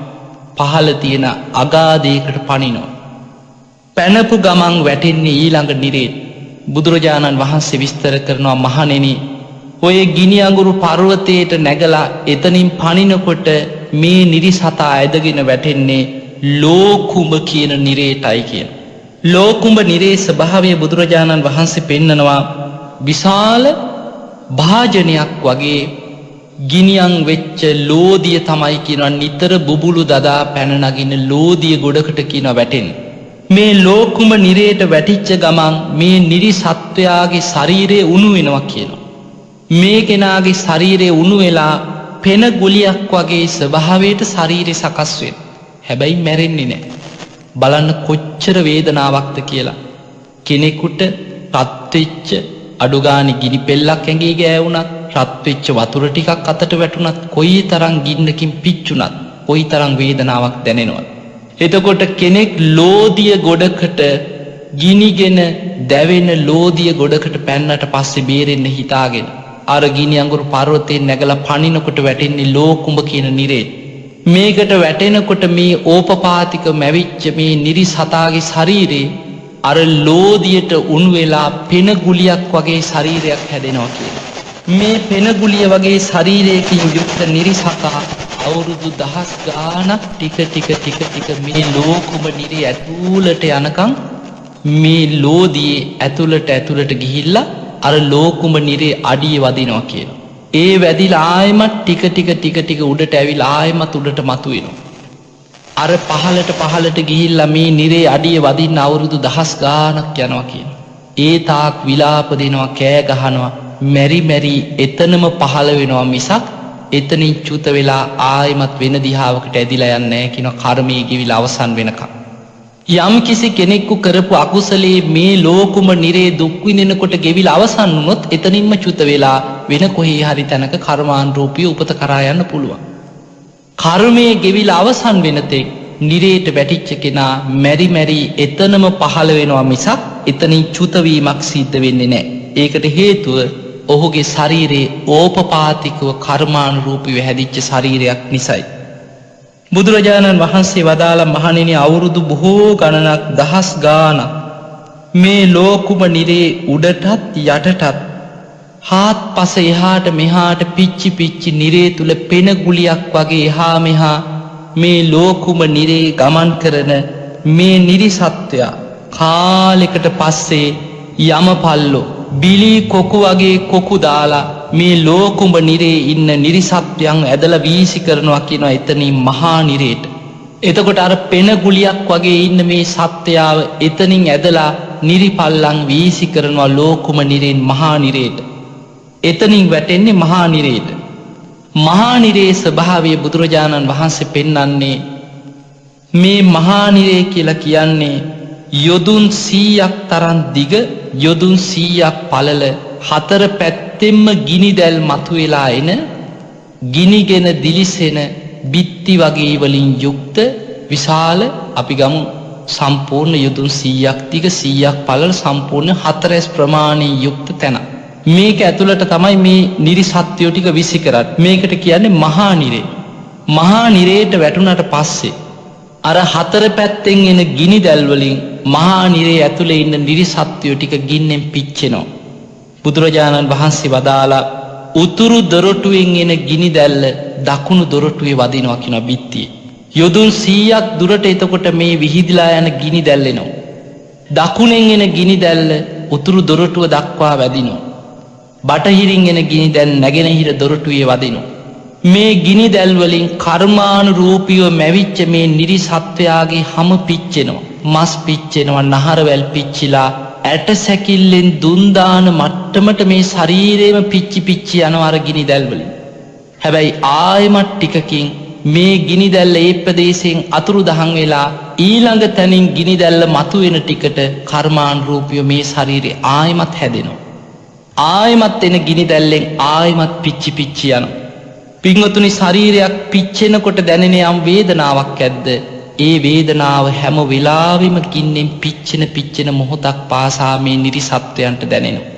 [SPEAKER 1] පහළ තියෙන අගාධයකට පනිනවා. පැනපු ගමන් වැටෙන්නේ ඊළඟ නිරේට. බුදුරජාණන් වහන්සේ විස්තර කරනවා මහණෙනි ඔය ගිනි අඟුරු පර්වතයට නැගලා එතනින් පනිනකොට මේ නිරිසතා ඇදගෙන වැටෙන්නේ ලෝකුඹ කියන නිරේටයි කියන. ලෝකුඹ නිරේ ස්වභාවය බුදුරජාණන් වහන්සේ පෙන්නනවා විශාල භාජනයක් වගේ ගිනියන් වෙච්ච ලෝදිය තමයි කියනවා නිතර බුබුලු දදා පැන නගින ලෝදිය ගොඩකට කියනවා වැටෙන්නේ. මේ ලෝකුම නිරේට වැටිච්ච ගමන් මේ නිරි සත්වයාගේ ශරීරයේ උණු වෙනවා කියනවා. මේ කෙනාගේ ශරීරයේ උණු වෙලා පෙන ගුලියක් වගේ ස්වභාවයට ශරීරය සකස් වෙනවා. හැබැයි මැරෙන්නේ නැහැ. බලන්න කොච්චර වේදනාවක්ද කියලා. කෙනෙකුට රත් වෙච්ච අඩු ගානේ ගිනි පෙල්ලක් ඇඟේ ගෑවුණත්, රත් වෙච්ච වතුර ටිකක් අතට වැටුණත්, කොයිතරම් ගින්නකින් පිච්චුණත් කොයිතරම් වේදනාවක් දැනෙනවද? එතකොට කෙනෙක් ලෝදිය ගොඩකට ගිනිගෙන දැවෙන ලෝදිය ගොඩකට පැන්නට පස්සේ බේරෙන්න හිතාගෙන අර ගිනි අඟුරු පර්වතයෙන් නැගලා පනිනකොට වැටෙන්නේ ලෝකුඹ කියන නිරේ. මේකට වැටෙනකොට මේ ඕපපාතික මැවිච්ච මේ නිරි සතාගේ ශරීරේ අර ලෝදියට උණු වෙලා පෙන ගුලියක් වගේ ශරීරයක් හැදෙනවා කියලා. මේ පෙන ගුලිය වගේ ශරීරයකින් යුක්ත නිරි සතා අවුරුදු දහස් ගානක් ටික මේ ලෝකුඹ නිරේ ඇතුළට යනකම් මේ ලෝදියේ ඇතුළට ගිහිල්ලා අර ලෝකුඹ නිරේ අඩිය වදිනවා කියලා. ඒ වැදිලා ආයෙමත් ටික උඩට ඇවිල්ලා ආයෙමත් උඩට මතුවෙනවා. අර පහලට ගිහිල්ලා මේ නිරේ අඩිය වදින්න අවුරුදු දහස් ගානක් යනවා කියනවා. ඒ තාක් විලාප දෙනවා, කෑ ගහනවා, මෙරි එතනම පහළ වෙනවා මිසක් එතනින් චුත වෙලා ආයෙමත් වෙන දිහාවකට ඇදිලා යන්නේ නැහැ කියනවා. කර්මයේ ගිවිලා අවසන් වෙනකම්. යම් කිසි කෙනෙකු කරපු අකුසලයේ මේ ලෝකුම නිරේ දුක් විඳිනකොට ගෙවිලා අවසන් වුණොත් එතනින්ම චුත වෙලා වෙන කොහේ හරි තැනක කර්මානුරූපී උපත කරා යන්න පුළුවන්. කර්මයේ ගෙවිලා අවසන් වෙන තෙක් නිරේට වැටිච්ච කෙනා මෙරි එතනම පහළ වෙනවා මිසක් එතනින් චුත වීමක් සිද්ධ වෙන්නේ නැහැ. ඒකට හේතුව ඔහුගේ ශරීරයේ ඕපපාතිකව කර්මානුරූපීව හැදිච්ච ශරීරයක් නිසායි. බුදුරජාණන් වහන්සේ වදාළ මහණෙනි, අවුරුදු බොහෝ ගණනක් දහස් ගානක් මේ ලෝකුම නිරේ උඩටත් යටටත් හාත්පස එහාට මෙහාට පිච්චි නිරේ තුල පෙන ගුලියක් වගේ එහා මෙහා මේ ලෝකුම නිරේ ගමන් කරන මේ නිරිසත්වයා කාලෙකට පස්සේ යමපල්ලෝ බිලි කොකු වගේ කොකු දාලා මේ ලෝකුඹ නිරේ ඉන්න නිරිසත්වයන් ඇදලා වීසි කරනවා කියනවා එතනින් මහා නිරේට. එතකොට අර පෙන ගුලියක් වගේ ඉන්න මේ සත්වයාව එතනින් ඇදලා නිරිපල්ලන් වීසි කරනවා ලෝකුම නිරෙන් මහා නිරේට. එතනින් වැටෙන්නේ මහා නිරේට. මහා නිරේ ස්වභාවය බුදුරජාණන් වහන්සේ පෙන්වන්නේ මේ මහා නිරේ කියලා කියන්නේ යොදුන් 100ක් තරම් දිග, යොදුන් 100ක් පළල, හතර පැත්තෙන්ම ගිනි දැල් මතුවෙලා එන, ගිනිගෙන දිලිසෙන බිත්ති වගේ වලින් යුක්ත විශාල, අපි ගමු සම්පූර්ණ යොදුන් 100ක් දිග 100ක් පළල සම්පූර්ණ හතරැස් ප්‍රමාණයෙන් යුක්ත තැන. මේක ඇතුළට තමයි මේ නිරිසත්වයෝ ටික විසි කරන්නේ. මේකට කියන්නේ මහා නිරේ. මහා නිරේට වැටුණට පස්සේ අර හතර පැත්තෙන් එන ගිනි දැල් වලින් මහා නිරේ ඇතුලේ ඉන්න නිරිසත්වයෝ ටික ගින්නෙන් පිච්චෙනවා. බුදුරජාණන් වහන්සේ වදාලා උතුරු දොරටුවෙන් එන ගිනි දැල්ල දකුණු දොරටුවේ වදිනවා කියන බිත්තිය. යොදුන් 100ක් දුරට එතකොට මේ විහිදිලා යන ගිනි දැල් එනවා. දකුණෙන් එන ගිනි දැල්ල උතුරු දොරටුව දක්වා වැදිනවා. බටහිරින් එන ගිනි දැල් නැගෙනහිර දොරටුවේ වදිනවා. මේ ගිනි දැල් වලින් කර්මානුරූපීව මැවිච්ච මේ නිරිසත්වයාගේ හම පිච්චෙනවා, මස් පිච්චෙනවා, නහරවැල් පිච්චිලා ඇට සැකිල්ලෙන් දුන් දාන මට්ටමට මේ ශරීරේම පිච්චි යනවා අර ගිනි දැල් වලින්. හැබැයි ආයෙමත් ටිකකින් මේ ගිනි දැල්ල ඒ ප්‍රදේශයෙන් අතුරුදහන් වෙලා ඊළඟ තැනින් ගිනි දැල්ල මතුවෙන ටිකට කර්මානුරූපීව මේ ශරීරේ ආයෙමත් හැදෙනවා. ආයෙමත් එන ගිනි දැල්ලෙන් ආයෙමත් පිච්චි යනවා. පින්වතුනි, ශරීරයක් පිච්චෙනකොට දැනෙන යම් වේදනාවක් ඇද්ද? ඒ වේදනාව හැම වෙලාවෙම ගින්නෙන් පිච්චෙන මොහොතක් පාසා මේ නිරිසත්වයන්ට දැනෙනවා.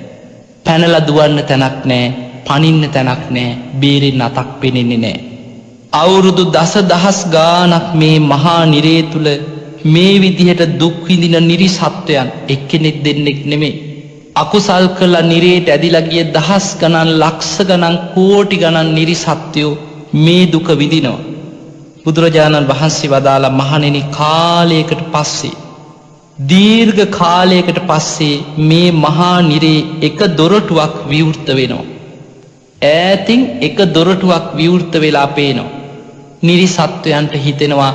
[SPEAKER 1] පැනලා දුවන්න තැනක් නැහැ, පනින්න තැනක් නැහැ, බේරෙන්න අතක් පෙනෙන්නේ නැහැ. අවුරුදු දසදහස් ගානක් මේ මහා නිරේ තුල මේ විදිහට දුක් විඳින නිරිසත්වයන් එක්කෙනෙක් දෙන්නෙක් නෙමෙයි. අකුසල් කළ නිරේට ඇදිලා ගිය දහස් ගණන්, ලක්ෂ ගණන්, කෝටි ගණන් නිරිසත්වයෝ මේ දුක විඳිනවා. බුදුරජාණන් වහන්සේ වදාලා මහණෙනි, කාලයකට පස්සේ, දීර්ඝ කාලයකට පස්සේ මේ මහා නිරේ එක දොරටුවක් විවෘත වෙනවා. ඈතින් එක දොරටුවක් විවෘත වෙලා පේනවා. නිරිසත්වයන්ට හිතෙනවා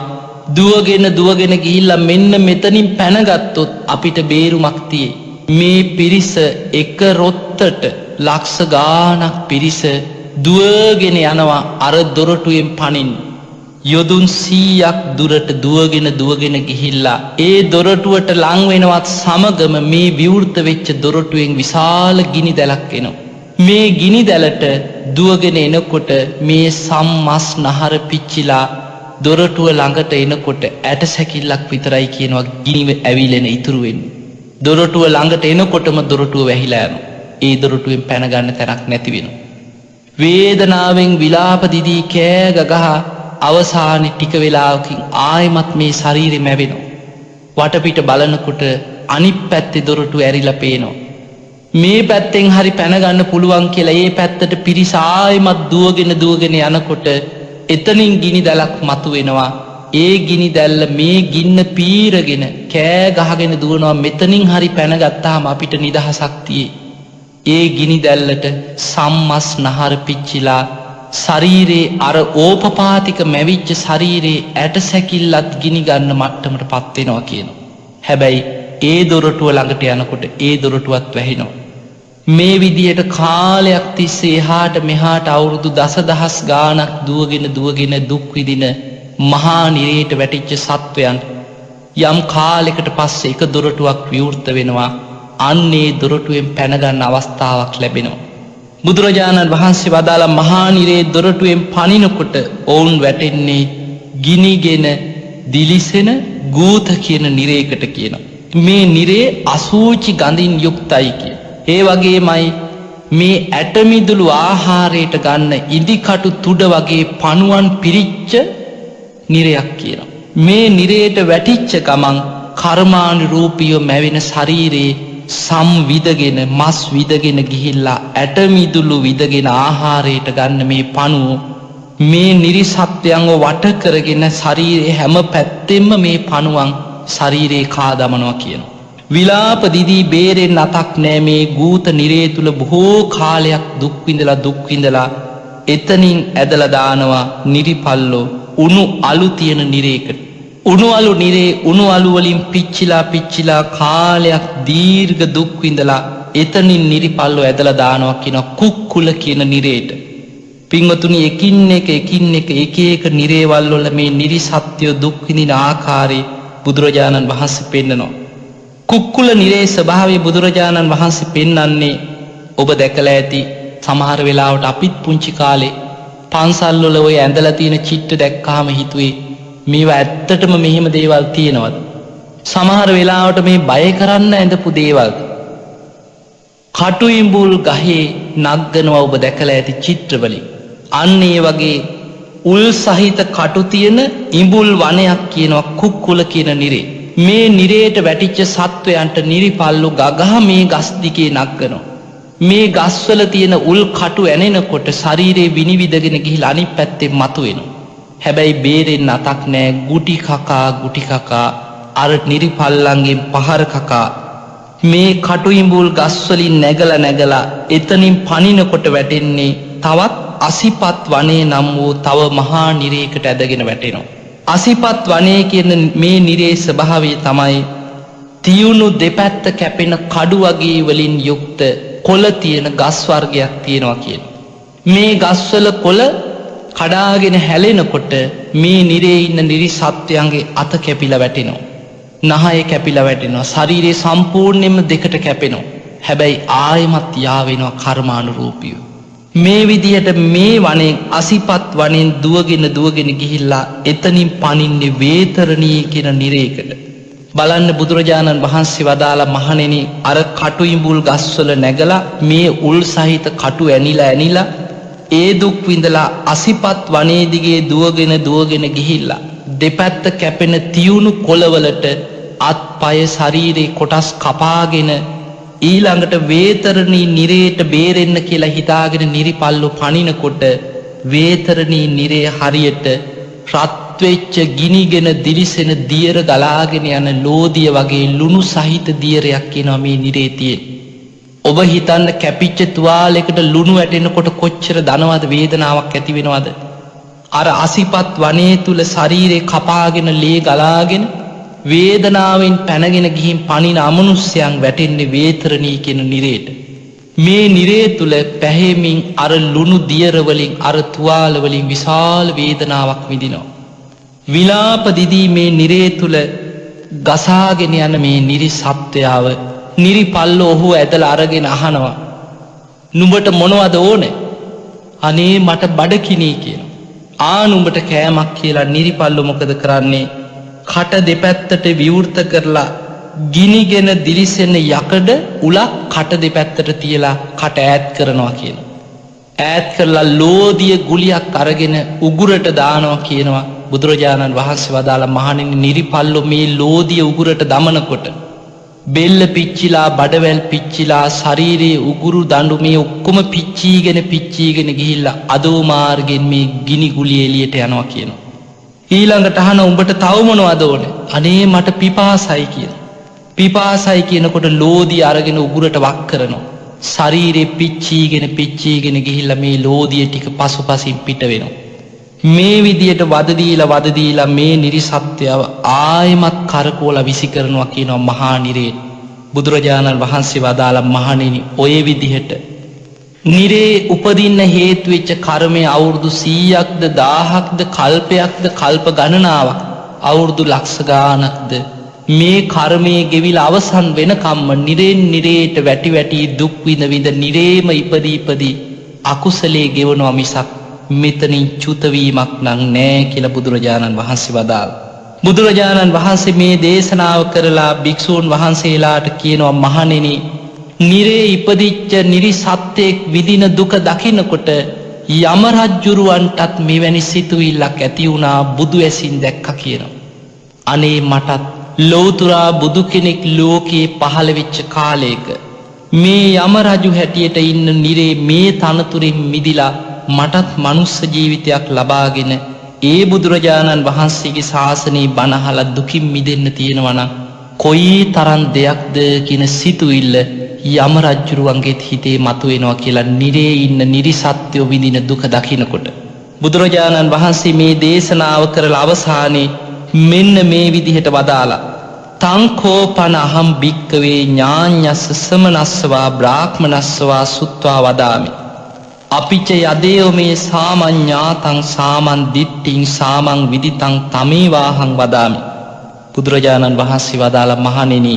[SPEAKER 1] දුවගෙන ගිහිල්ලා මෙන්න මෙතනින් පැනගත්තොත් අපිට බේරුමක් තියෙයි. මේ පිරිස එක රොත්තට ලක්ෂ ගාණක් පිරිස දුවගෙන යනවා අර දොරටුවෙන් පනින්න. යොදුන් 100ක් දුරට දුවගෙන ගිහිල්ලා ඒ දොරටුවට ලං වෙනවත් සමගම මේ විවෘත වෙච්ච දොරටුවෙන් විශාල ගිනි දැලක් එනවා. මේ ගිනි දැලට දුවගෙන එනකොට මේ සම්මස් නහර පිච්චිලා දොරටුව ළඟට එනකොට ඇට සැකිල්ලක් විතරයි කියනවා ගිනි ඇවිලෙන ඉතුරු වෙන්නේ. දොරටුව ළඟට එනකොටම දොරටුව වැහිලා යනවා. ඒ දොරටුවෙන් පැන ගන්න තැනක් නැති වෙනවා. වේදනාවෙන් විලාප දිදී කෑ ගගහ අවසානයේ ටික වෙලාවකින් ආයෙමත් මේ ශරීරෙ මැවෙනවා. වටපිට බලනකොට අනිත් පැත්තේ දොරටුව ඇරිලා පේනවා. මේ පැත්තෙන් හරි පැන ගන්න පුළුවන් කියලා ඒ පැත්තට පිරිස ආයෙමත් දුවගෙන යනකොට එතනින් ගිනි දැලක් මතුවෙනවා. ඒ ගිනි දැල්ල මේ ගින්න පීරගෙන කෑ ගහගෙන දුවනවා. මෙතනින් හරි පැනගත්තාම අපිට නිදහසක් තියෙයි. ඒ ගිනි දැල්ලට සම්මස් නහර පිච්චිලා ශරීරේ අර ඕපපාතික මැවිච්ච ශරීරේ ඇට සැකිල්ලත් ගිනි ගන්න මට්ටමට පත් වෙනවා කියනවා. හැබැයි ඒ දොරටුව ළඟට යනකොට ඒ දොරටුවත් වැහිනවා. මේ විදියට කාලයක් තිස්සේ එහාට මෙහාට අවුරුදු දසදහස් ගාණක් දුවගෙන දුක් විඳින මහා නිරේට වැටිච්ච සත්වයන් යම් කාලයකට පස්සේ එක දොරටුවක් විවෘත වෙනවා. අන්නේ දොරටුවෙන් පැනගන්න අවස්ථාවක් ලැබෙනවා. බුදුරජාණන් වහන්සේ වදාළ මහා නිරේ දොරටුවෙන් පනිනකොට ඔවුන් වැටෙන්නේ ගිනිගෙන දිලිසෙන ගූත කියන නිරේකට කියනවා. මේ නිරේ අසූචි ගඳින් යුක්තයි කිය. ඒ වගේමයි මේ ඇටමිදුළු ආහාරයට ගන්න ඉදිකටු තුඩ වගේ පණුවන් පිරිච්ච නිරයක් කියනවා. මේ නිරේට වැටිච්ච ගමන් කර්මානුරූපීව මැවෙන ශරීරේ සංවිදගෙන මස් විදගෙන ගිහිල්ලා ඇටමිදුළු විදගෙන ආහාරයට ගන්න මේ පණුව මේ නිරිසත්වයන්ව වට කරගෙන ශරීරයේ හැම පැත්තෙම මේ පණුවන් ශරීරේ කා දමනවා කියනවා. විලාප දිදී බේරෙන්න අතක් නෑ. මේ ගූත නිරේ තුල බොහෝ කාලයක් දුක් විඳලා එතනින් ඇදලා දානවා නිරිපල්ලෝ උණු අලු තියෙන නිරේකට. උණු අලු නිරේ උණු අලු වලින් පිච්චිලා කාලයක් දීර්ඝ දුක් විඳලා එතනින් නිරිපල්ලෝ ඇදලා දානවා කියන කුක්කුල කියන නිරේට. පින්වතුනි එකින් එක එක නිරේවල් වල මේ නිරිසත්‍ය දුක් විඳින ආකාරය බුදුරජාණන් වහන්සේ පෙන්නනවා. කුක්කුල නිරේ ස්වභාවය බුදුරජාණන් වහන්සේ පෙන්වන්නේ ඔබ දැකලා ඇති. සමහර වෙලාවට අපිත් පුංචි කාලේ පන්සල් වල ඔය ඇඳලා තියෙන චිත්‍ර දැක්කාම හිතුවේ මේවා ඇත්තටම මෙහෙම දේවල් තියෙනවද? සමහර වෙලාවට මේ බය කරන්න ඇඳපු දේවල්. කටු ඉඹුල් ගහේ නග්ගනවා ඔබ දැකලා ඇති චිත්‍රවලින්. අන්න ඒ වගේ උල් සහිත කටු තියෙන ඉඹුල් වනයක් කියනවා කුක්කුල කියන නිරේ. මේ නිරේට වැටිච්ච සත්වයන්ට නිරිපල්ලු ගගහ මේ ගස් දිගේ නග්ගනවා. මේ ගස්වල තියෙන උල් කටු ඇනෙනකොට ශරීරේ විනිවිදගෙන ගිහිල්ලා අනිත් පැත්තෙන් මතුවෙනවා. හැබැයි බේරෙන්න අතක් නෑ. ගුටි කකා අර නිරිපල්ලන්ගෙන් පහර කකා මේ කටු ඉඹුල් ගස්වලින් නැගලා එතනින් පනිනකොට වැටෙන්නේ තවත් අසිපත් වනේ නම් වූ තව මහා නිරේකට ඇදගෙන වැටෙනවා. අසිපත් වනේ කියන මේ නිරේ ස්වභාවය තමයි තියුණු දෙපැත්ත කැපෙන කඩු වගේ වලින් යුක්ත කොළ තියෙන ගස් වර්ගයක් තියෙනවා කියන. මේ ගස්වල කොළ කඩාගෙන හැලෙනකොට මේ නිරේ ඉන්න නිරිසත්වයන්ගේ අත කැපිලා වැටෙනවා. නහය කැපිලා වැටෙනවා. ශරීරය සම්පූර්ණයෙන්ම දෙකට කැපෙනවා. හැබැයි ආයෙමත් යාවෙනවා කර්මානුරූපීව. මේ විදිහට මේ වනේ අසිපත් වනෙන් දුවගෙන ගිහිල්ලා එතනින් පනින්නේ වේතරණී කියන නිරේකට. බලන්න බුදුරජාණන් වහන්සේ වදාළ මහණෙනි අර කටු ඉඹුල් ගස්වල නැගලා මේ උල් සහිත කටු ඇනිලා ඒ දුක් විඳලා අසිපත් වනේ දිගේ දුවගෙන ගිහිල්ලා දෙපැත්ත කැපෙන තියුණු කොළවලට අත්පය ශරීරේ කොටස් කපාගෙන ඊළඟට වේතරණී නිරේට බේරෙන්න කියලා හිතාගෙන නිරිපල්ලු පනිනකොට වේතරණී නිරේ හරියට රත් වෙච්ච ගිනිගෙන දිලිසෙන දියර ගලාගෙන යන ලෝදිය වගේ ලුණු සහිත දියරයක් එනවා මේ නිරේ තියෙන. ඔබ හිතන්න කැපිච්ච තුවාලයකට ලුණු වැටෙනකොට කොච්චර දනවද වේදනාවක් ඇති වෙනවද? අර අසිපත් වනේ තුල ශරීරේ කපාගෙන ලේ ගලාගෙන වේදනාවෙන් පැනගෙන ගිහින් පණින අමනුෂ්‍යයන් වැටෙන්නේ වේතරණී කියන නිරේට. මේ නිරේ තුල පැහැමින් අර ලුණු දියර වලින් අර තුවාල වලින් විශාල වේදනාවක් විඳිනවා. විලාප දිදී මේ නිරේ තුල ගසාගෙන යන මේ නිරි සත්‍යයව නිරි පල්ල ඔහු ඇදලා අරගෙන අහනවා. නුඹට මොනවද ඕනේ? අනේ මට බඩකිනී කියන. නුඹට කෑමක් කියලා නිරිපල්ලෝ මොකද කරන්නේ? කට දෙපැත්තට විවෘත කරලා ගිනිගෙන දිලිසෙන යකඩ උලක් කට දෙපැත්තට තියලා කට ඈත් කරනවා කියනවා. ඈත් කරලා ලෝදිය ගුලියක් අරගෙන උගුරට දානවා කියනවා. බුදුරජාණන් වහන්සේ වදාළ මහණෙනි නිරිපල්ලෝ මේ ලෝදිය උගුරට දමනකොට බෙල්ල පිච්චිලා බඩවැල් පිච්චිලා ශරීරයේ උගුරු දඬු මේ ඔක්කොම පිච්චීගෙන ගිහිල්ලා අදෝ මාර්ගෙන් මේ ගිනි ගුලිය එළියට යනවා කියනවා. ඊළඟට අහන උඹට තව මොනවද ඕනේ? අනේ මට පිපාසයි කියන. පිපාසයි කියනකොට ලෝදිය අරගෙන උගුරට වක් කරනවා. ශරීරේ පිච්චීගෙන ගිහිල්ලා මේ ලෝදිය ටික පසුපසින් පිට වෙනවා. මේ විදියට වද දීලා මේ නිරිසත්‍යව ආයමත් කරකෝලා විසි කරනවා කියනවා මහා නිරේ. බුදුරජාණන් වහන්සේ වදාළ මහණෙනි ඔය විදිහට නිරේ උපදින්න හේතු වෙච්ච කර්මය අවුරුදු 100ක්ද 1000ක්ද කල්පයක්ද කල්ප ගණනාවක් අවුරුදු ලක්ෂ ගාණක්ද මේ කර්මයේ ගෙවිලා අවසන් වෙනකම්ම නිරෙන් නිරේට වැටි දුක් විඳ නිරේම ඉපදී අකුසලයේ ගෙවනවා මිසක් මෙතනින් චුතවීමක් නං නෑ කියලා බුදුරජාණන් වහන්සේ වදාළ. බුදුරජාණන් වහන්සේ මේ දේශනාව කරලා භික්ෂූන් වහන්සේලාට කියනවා මහණෙනි නිරේ ඉපදිච්ච නිරිසත්ත්වෙක් විඳින දුක දකිනකොට යම රජ්ජුරුවන්ටත් මෙවැනි සිතුවිල්ලක් ඇති වුණා බුදු ඇසින් දැක්කා කියනවා. අනේ මටත් ලෞතුරා බුදු කෙනෙක් ලෝකේ පහළ වෙච්ච කාලයක මේ යම රජු හැටියට ඉන්න නිරේ මේ තනතුරින් මිදිලා මටත් මනුස්ස ජීවිතයක් ලබාගෙන ඒ බුදුරජාණන් වහන්සේගේ ශාසනයේ බණ අහලා දුකින් මිදෙන්න තියෙනවා කොයි තරම් දෙයක්ද කියන සිතුවිල්ල යම රජුරුවන්ගේ හිතේ මතුවෙනවා කියලා නිරේ ඉන්න නිරිසත්ත්වෝ විඳින දුක දකිනකොට බුදුරජාණන් වහන්සේ මේ දේශනාව කරලා අවසානයේ මෙන්න මේ විදිහට වදාලා තංකෝපන අහම් භික්කවේ ඥාඤ්ඤස්ස සමනස්සවා බ්‍රාහ්මනස්සවා සුත්වා වදාමි අපිච යදේව මේ සාමඤ්ඤාතං සාමන් දිට්ඨින් සාමං විදිතං තමේවාහං වදාමි. බුදුරජාණන් වහන්සේ වදාළ මහණෙනි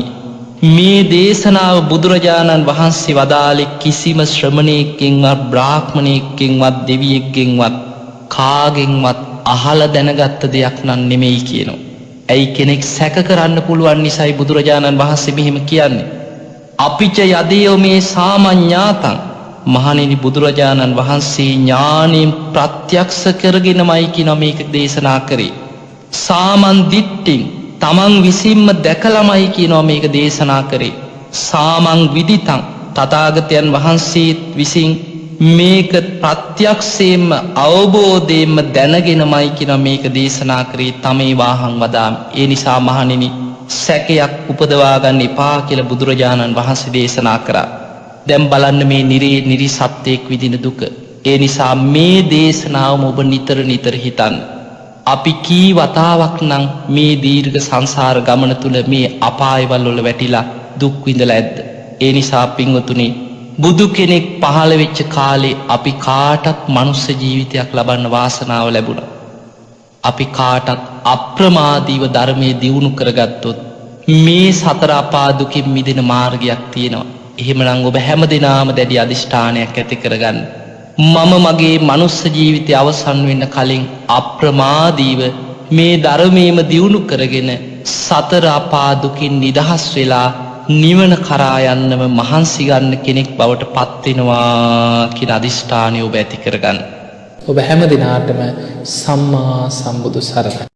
[SPEAKER 1] මේ දේශනාව බුදුරජාණන් වහන්සේ වදාළේ කිසිම ශ්‍රමණයෙක්ගෙන්වත් බ්‍රාහ්මණයෙක්ගෙන්වත් දෙවියෙක්ගෙන්වත් කාගෙන්වත් අහලා දැනගත්ත දෙයක් නන් නෙමෙයි කියනවා. ඇයි කෙනෙක් සැක කරන්න පුළුවන් නිසායි බුදුරජාණන් වහන්සේ මෙහෙම කියන්නේ. අපිච යදේව මේ සාමඤ්ඤාතං මහණෙනි බුදුරජාණන් වහන්සේ ඥාණයෙන් ප්‍රත්‍යක්ෂ කරගෙනමයි කියනවා මේක දේශනා කරේ. සාමන් දිට්ඨින් තමන් විසින්ම දැකලාමයි කියනවා මේක දේශනා කරේ. සාමං විදිතං තථාගතයන් වහන්සේ විසින් මේක ප්‍රත්‍යක්ෂයෙන්ම අවබෝධයෙන්ම දැනගෙනමයි කියනවා මේක දේශනා කරේ තමේ වාහං වදාමි. ඒ නිසා මහණෙනි සැකයක් උපදවා ගන්න එපා කියලා බුදුරජාණන් වහන්සේ දේශනා කරා. දැන් බලන්න මේ නිරිසත්ත්වෙක් විඳින දුක. ඒ නිසා මේ දේශනාවම ඔබ නිතර හිතන්න. අපි කී වතාවක් නම් මේ දීර්ඝ සංසාර ගමන තුල මේ අපායවල වල වැටිලා දුක් විඳලා ඇද්ද? ඒ නිසා පින්වතුනි බුදු කෙනෙක් පහළ වෙච්ච කාලේ අපි කාටත් මනුස්ස ජීවිතයක් ලබන්න වාසනාව ලැබුණා. අපි කාටත් අප්‍රමාදීව ධර්මයේ දියුණු කරගත්තොත් මේ සතර අපා දුකින් මිදෙන මාර්ගයක් තියෙනවා. එහෙමනම් ඔබ හැමදෙනාම දැඩි අදිෂ්ඨානයක් ඇති කරගන්න. මම මගේ මනුස්ස ජීවිතය අවසන් වෙන්න කලින් අප්‍රමාදීව මේ ධර්මයේම දියුණු කරගෙන සතර අපා දුකින් නිදහස් වෙලා නිවන කරා යන්නම මහන්සි ගන්න කෙනෙක් බවට පත් වෙනවා කියන අදිෂ්ඨානය ඔබ ඇති කරගන්න. ඔබ හැමදෙනාටම සම්මා සම්බුදු සරණයි.